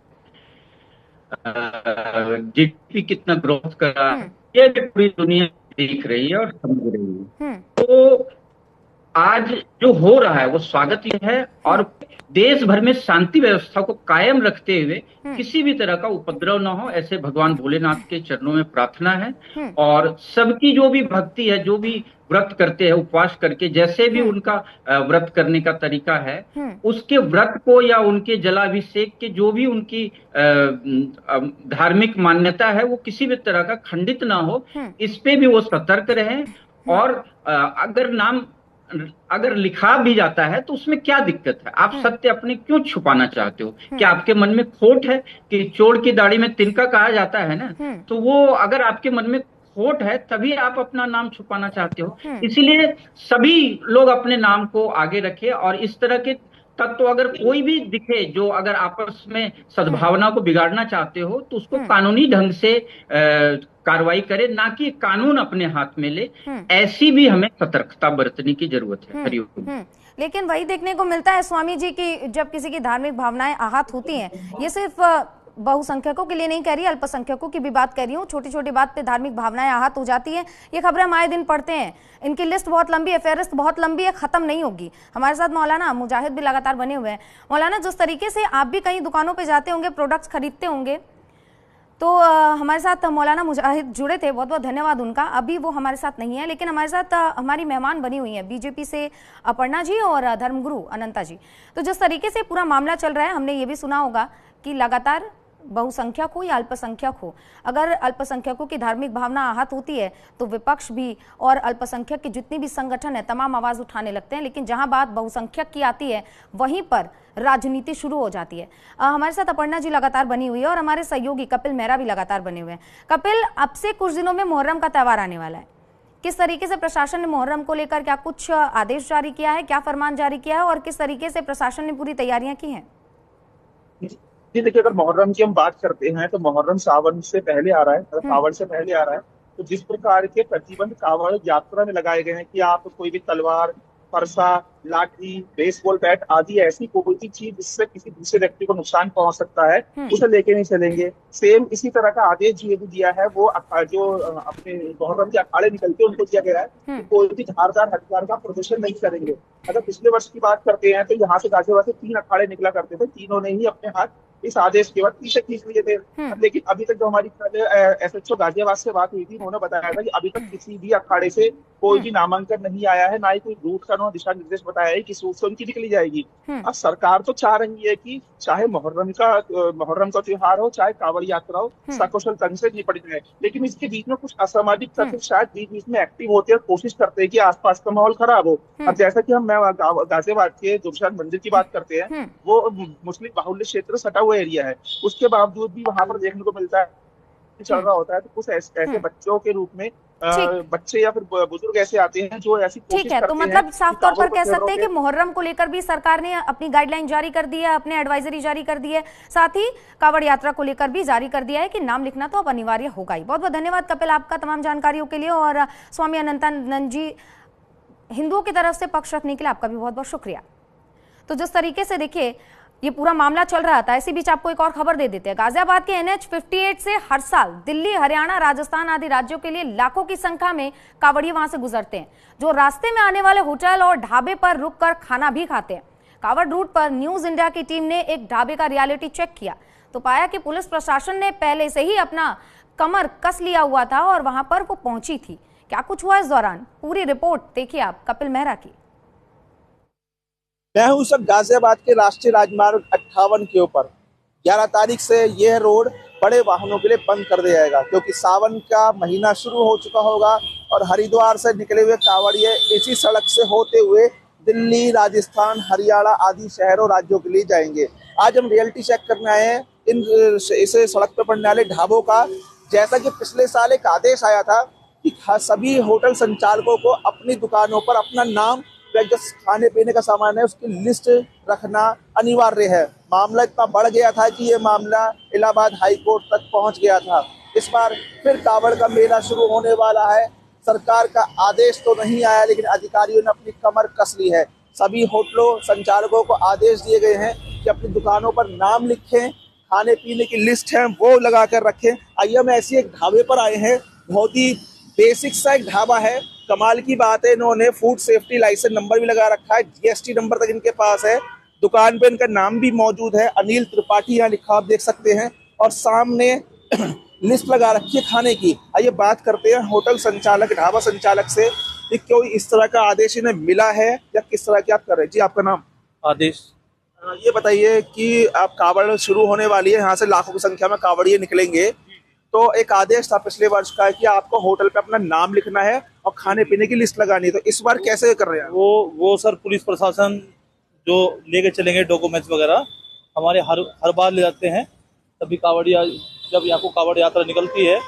जीडीपी कितना ग्रोथ कर रहा है, ये पूरी दुनिया देख रही है और समझ रही है। तो आज जो हो रहा है वो स्वागत है। और देश भर में शांति व्यवस्था को कायम रखते हुए किसी भी तरह का उपद्रव ना हो, ऐसे भगवान भोलेनाथ के चरणों में प्रार्थना है। और सबकी जो भी भक्ति है, जो भी व्रत करते हैं उपवास करके, जैसे भी उनका व्रत करने का तरीका है, उसके व्रत को या उनके जलाभिषेक के जो भी उनकी धार्मिक मान्यता है वो किसी भी तरह का खंडित ना हो, इस पे भी वो सतर्क रहें। और अगर लिखा भी जाता है तो उसमें क्या दिक्कत है? आप सत्य अपने क्यों छुपाना चाहते हो? क्या आपके मन में खोट है कि चोर की दाढ़ी में तिनका कहा जाता है ना? तो वो अगर आपके मन में खोट है तभी आप अपना नाम छुपाना चाहते हो। इसीलिए सभी लोग अपने नाम को आगे रखे, और इस तरह के तत्व अगर कोई भी दिखे जो अगर आपस में सद्भावना को बिगाड़ना चाहते हो तो उसको कानूनी ढंग से कार्रवाई करे, ना कि कानून अपने हाथ में ले। ऐसी भी हमें सतर्कता बरतने की जरूरत है। हरिओम। लेकिन वही देखने को मिलता है स्वामी जी की जब किसी की धार्मिक भावनाएं आहत होती हैं, ये सिर्फ बहुसंख्यकों के लिए नहीं कह रही, अल्पसंख्यकों की भी बात कर रही हूँ, छोटी छोटी बात पे धार्मिक भावनाएं आहत हो जाती हैं। ये खबरें हम आए दिन पढ़ते हैं, इनकी लिस्ट बहुत लंबी है, फेहरिस्त बहुत लंबी है, खत्म नहीं होगी। हमारे साथ मौलाना मुजाहिद भी लगातार बने हुए हैं। मौलाना, जिस तरीके से आप भी कई दुकानों पे जाते होंगे, प्रोडक्ट्स खरीदते होंगे, तो हमारे साथ मौलाना मुजाहिद जुड़े थे, बहुत बहुत धन्यवाद उनका। अभी वो हमारे साथ नहीं है, लेकिन हमारे साथ हमारी मेहमान बनी हुई है बीजेपी से अपर्णा जी और धर्मगुरु अनंता जी। तो जिस तरीके से पूरा मामला चल रहा है, हमने ये भी सुना होगा कि लगातार बहुसंख्यक हो या अल्पसंख्यक हो, अगर अल्पसंख्यकों की धार्मिक भावना आहत होती है तो विपक्ष भी और अल्पसंख्यक के जितने भी संगठन है तमाम आवाज उठाने लगते हैं। लेकिन जहां बात बहुसंख्यक की आती है वहीं पर राजनीति शुरू हो जाती है। हमारे साथ अपर्णा जी लगातार बनी हुई है और हमारे सहयोगी कपिल मेहरा भी लगातार बने हुए हैं। कपिल, अब से कुछ दिनों में मुहर्रम का त्यौहार आने वाला है, किस तरीके से प्रशासन ने मुहर्रम को लेकर क्या कुछ आदेश जारी किया है, क्या फरमान जारी किया है और किस तरीके से प्रशासन ने पूरी तैयारियां की हैं? जी देखिए, अगर मुहर्रम की हम बात करते हैं तो मुहर्रम सावन से पहले आ रहा है, कावड़ से पहले आ रहा है। तो जिस प्रकार के प्रतिबंध कावड़ यात्रा में लगाए गए हैं कि आप कोई भी तलवार, फरसा, लाठी, बेसबॉल बैट आदि ऐसी कोई भी चीज जिससे किसी दूसरे व्यक्ति को नुकसान पहुंच सकता है उसे लेके नहीं चलेंगे। सेम इसी तरह का आदेश जो दिया है वो जो अपने मुहर्रम के अखाड़े निकलते हैं उनको दिया गया है कि कोई भी धारदार हथियार का प्रदर्शन नहीं करेंगे। अगर पिछले वर्ष की बात करते हैं तो यहाँ से गाजियाबाद से 3 अखाड़े निकला करते थे, तीनों ने ही अपने हाथ इस आदेश के बाद पीछे खींच लिए थे। लेकिन अभी तक जो हमारी एसएचओ गाजियाबाद से बात हुई थी, उन्होंने बताया था कि अभी तक किसी भी अखाड़े से कोई भी नामांकन नहीं आया है, ना ही कोई रूट का उन्होंने दिशा निर्देश बताया है किस रूट से उनकी निकली जाएगी। अब सरकार तो चाह रही है कि चाहे मुहर्रम का त्योहार हो, चाहे कांवड़ यात्रा हो, सकुशल ढंग से निपट जाए। लेकिन इसके बीच में कुछ असामाजिक तत्व शायद बीच बीच में एक्टिव होते हैं, कोशिश करते हैं कि आसपास का माहौल खराब हो। अब जैसा कि हम गाजियाबाद के जुबशान मंदिर की बात करते हैं, वो मुस्लिम बाहुल्य क्षेत्र सटा हुआ एरिया है, उसके बावजूद भी वहां पर देखने को मिलता है चल रहा होता है। तो कुछ ऐसे बच्चों के रूप में बच्चे या फिर बुजुर्ग ऐसे आते हैं जो ऐसी कोशिश करते हैं। तो मतलब साफ तौर पर कह सकते हैं कि मुहर्रम को लेकर भी सरकार ने अपनी गाइडलाइन जारी कर दी है, अपने एडवाइजरी जारी कर दी है, साथ ही कांवड़ यात्रा को लेकर भी जारी कर दिया है कि नाम लिखना तो अब अनिवार्य होगा ही। बहुत बहुत धन्यवाद कपिल आपका तमाम जानकारियों के लिए, और स्वामी अनंतानंद जी हिंदुओं की तरफ से पक्ष रखने के लिए आपका भी बहुत बहुत शुक्रिया। तो जिस तरीके से देखिए ये पूरा मामला चल रहा था, इसी बीच आपको एक और खबर दे देते हैं। गाजियाबाद के NH 58 से हर साल दिल्ली, हरियाणा, राजस्थान आदि राज्यों के लिए लाखों की संख्या में कांवड़िये वहां से गुजरते हैं, जो रास्ते में आने वाले होटल और ढाबे पर रुककर खाना भी खाते हैं। कांवड़ रूट पर न्यूज इंडिया की टीम ने एक ढाबे का रियलिटी चेक किया तो पाया कि पुलिस प्रशासन ने पहले से ही अपना कमर कस लिया हुआ था और वहां पर वो पहुंची थी। क्या कुछ हुआ इस दौरान, पूरी रिपोर्ट देखिए आप कपिल मेहरा की। मैं हूँ सब गाजियाबाद के राष्ट्रीय राजमार्ग 58 के ऊपर। 11 तारीख से यह रोड बड़े वाहनों के लिए बंद कर दिया जाएगा, क्योंकि सावन का महीना शुरू हो चुका होगा और हरिद्वार से निकले हुए कांवड़िये इसी सड़क से होते हुए दिल्ली, राजस्थान, हरियाणा आदि शहरों राज्यों के लिए जाएंगे। आज हम रियलिटी चेक करने आए हैं इसे सड़क पर पड़ने वाले ढाबों का। जैसा कि पिछले साल एक आदेश आया था कि सभी होटल संचालकों को अपनी दुकानों पर अपना नाम, जो खाने पीने का सामान है उसकी लिस्ट रखना अनिवार्य है। मामला इतना बढ़ गया था कि ये मामला इलाहाबाद हाई कोर्ट तक पहुंच गया था। इस बार फिर कांवड़ का मेला शुरू होने वाला है। सरकार का आदेश तो नहीं आया, लेकिन अधिकारियों ने अपनी कमर कस ली है। सभी होटलों संचालकों को आदेश दिए गए हैं कि अपनी दुकानों पर नाम लिखें, खाने पीने की लिस्ट है वो लगा कर रखें। आइए हम ऐसी एक ढाबे पर आए हैं, बहुत ही बेसिक सा एक ढाबा है। कमाल की बात है, इन्होंने फूड सेफ्टी लाइसेंस नंबर भी लगा रखा है, GST नंबर तक इनके पास है। दुकान पे इनका नाम भी मौजूद है, अनिल त्रिपाठी यहाँ लिखा आप देख सकते हैं, और सामने लिस्ट लगा रखी है खाने की। आइए बात करते हैं होटल संचालक, ढाबा संचालक से कि क्यों इस तरह का आदेश इन्हें मिला है या किस तरह की आप कर रहे हैं। जी आपका नाम? आदेश। ये बताइए कि आप कांवड़ शुरू होने वाली है, यहाँ से लाखों की संख्या में कांवड़िये निकलेंगे, तो एक आदेश था पिछले वर्ष का कि आपको होटल पे अपना नाम लिखना है और खाने पीने की लिस्ट लगानी है, तो इस बार कैसे कर रहे हैं? वो सर पुलिस प्रशासन जो लेके चलेंगे डॉक्यूमेंट्स वगैरह, हमारे हर बार ले जाते हैं। तभी कांवड़िया जब यहाँ को कांवड़ यात्रा निकलती है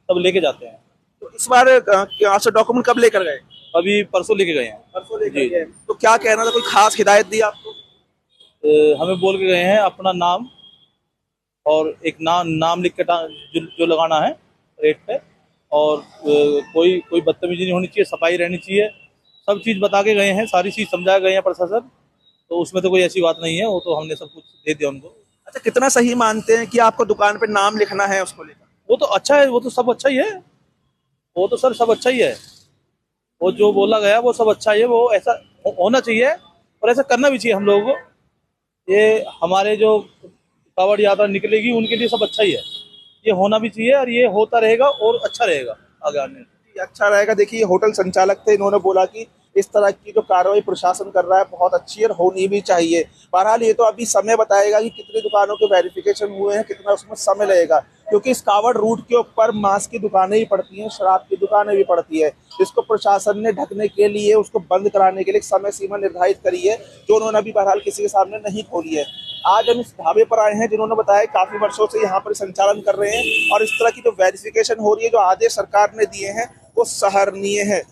तब लेके जाते हैं। तो इस बार यहाँ से डॉक्यूमेंट कब लेकर गए? अभी परसों लेके गए हैं। परसों लेकर गए। तो क्या कहना था, कोई खास हिदायत दी आपको? हमें बोल के गए हैं अपना नाम और एक नाम लिख के जो लगाना है रेट पे, और कोई बदतमीजी नहीं होनी चाहिए, सफाई रहनी चाहिए, सब चीज़ बता के गए हैं, सारी चीज़ समझा गए हैं प्रशासन। तो उसमें तो कोई ऐसी बात नहीं है, वो तो हमने सब कुछ दे दिया उनको। अच्छा, कितना सही मानते हैं कि आपको दुकान पे नाम लिखना है उसको लेकर? वो तो अच्छा है, वो तो सब अच्छा ही है, वो तो सर सब अच्छा ही है, वो जो बोला गया वो सब अच्छा ही है, वो ऐसा होना चाहिए और ऐसा करना भी चाहिए हम लोगों को। ये हमारे जो कावड़ यात्रा निकलेगी उनके लिए सब अच्छा ही है, ये होना भी चाहिए और ये होता रहेगा और अच्छा रहेगा आगे आने में। अच्छा रहेगा। देखिए, होटल संचालक थे, इन्होंने बोला कि इस तरह की जो कार्रवाई प्रशासन कर रहा है बहुत अच्छी है और होनी भी चाहिए। बहरहाल ये तो अभी समय बताएगा कि कितनी दुकानों के वेरिफिकेशन हुए हैं, कितना उसमें समय लगेगा, क्योंकि इस कावड़ रूट के ऊपर मांस की दुकानें भी पड़ती हैं, शराब की दुकानें भी पड़ती है। इसको प्रशासन ने ढकने के लिए, उसको बंद कराने के लिए समय सीमा निर्धारित करी है, जो उन्होंने अभी बहरहाल किसी के सामने नहीं खोली है। आज हम इस ढाबे पर आए हैं जिन्होंने बताया काफी वर्षों से यहाँ पर संचालन कर रहे हैं और इस तरह की जो वेरिफिकेशन हो रही है, जो आदेश सरकार ने दिए हैं वो सराहनीय है।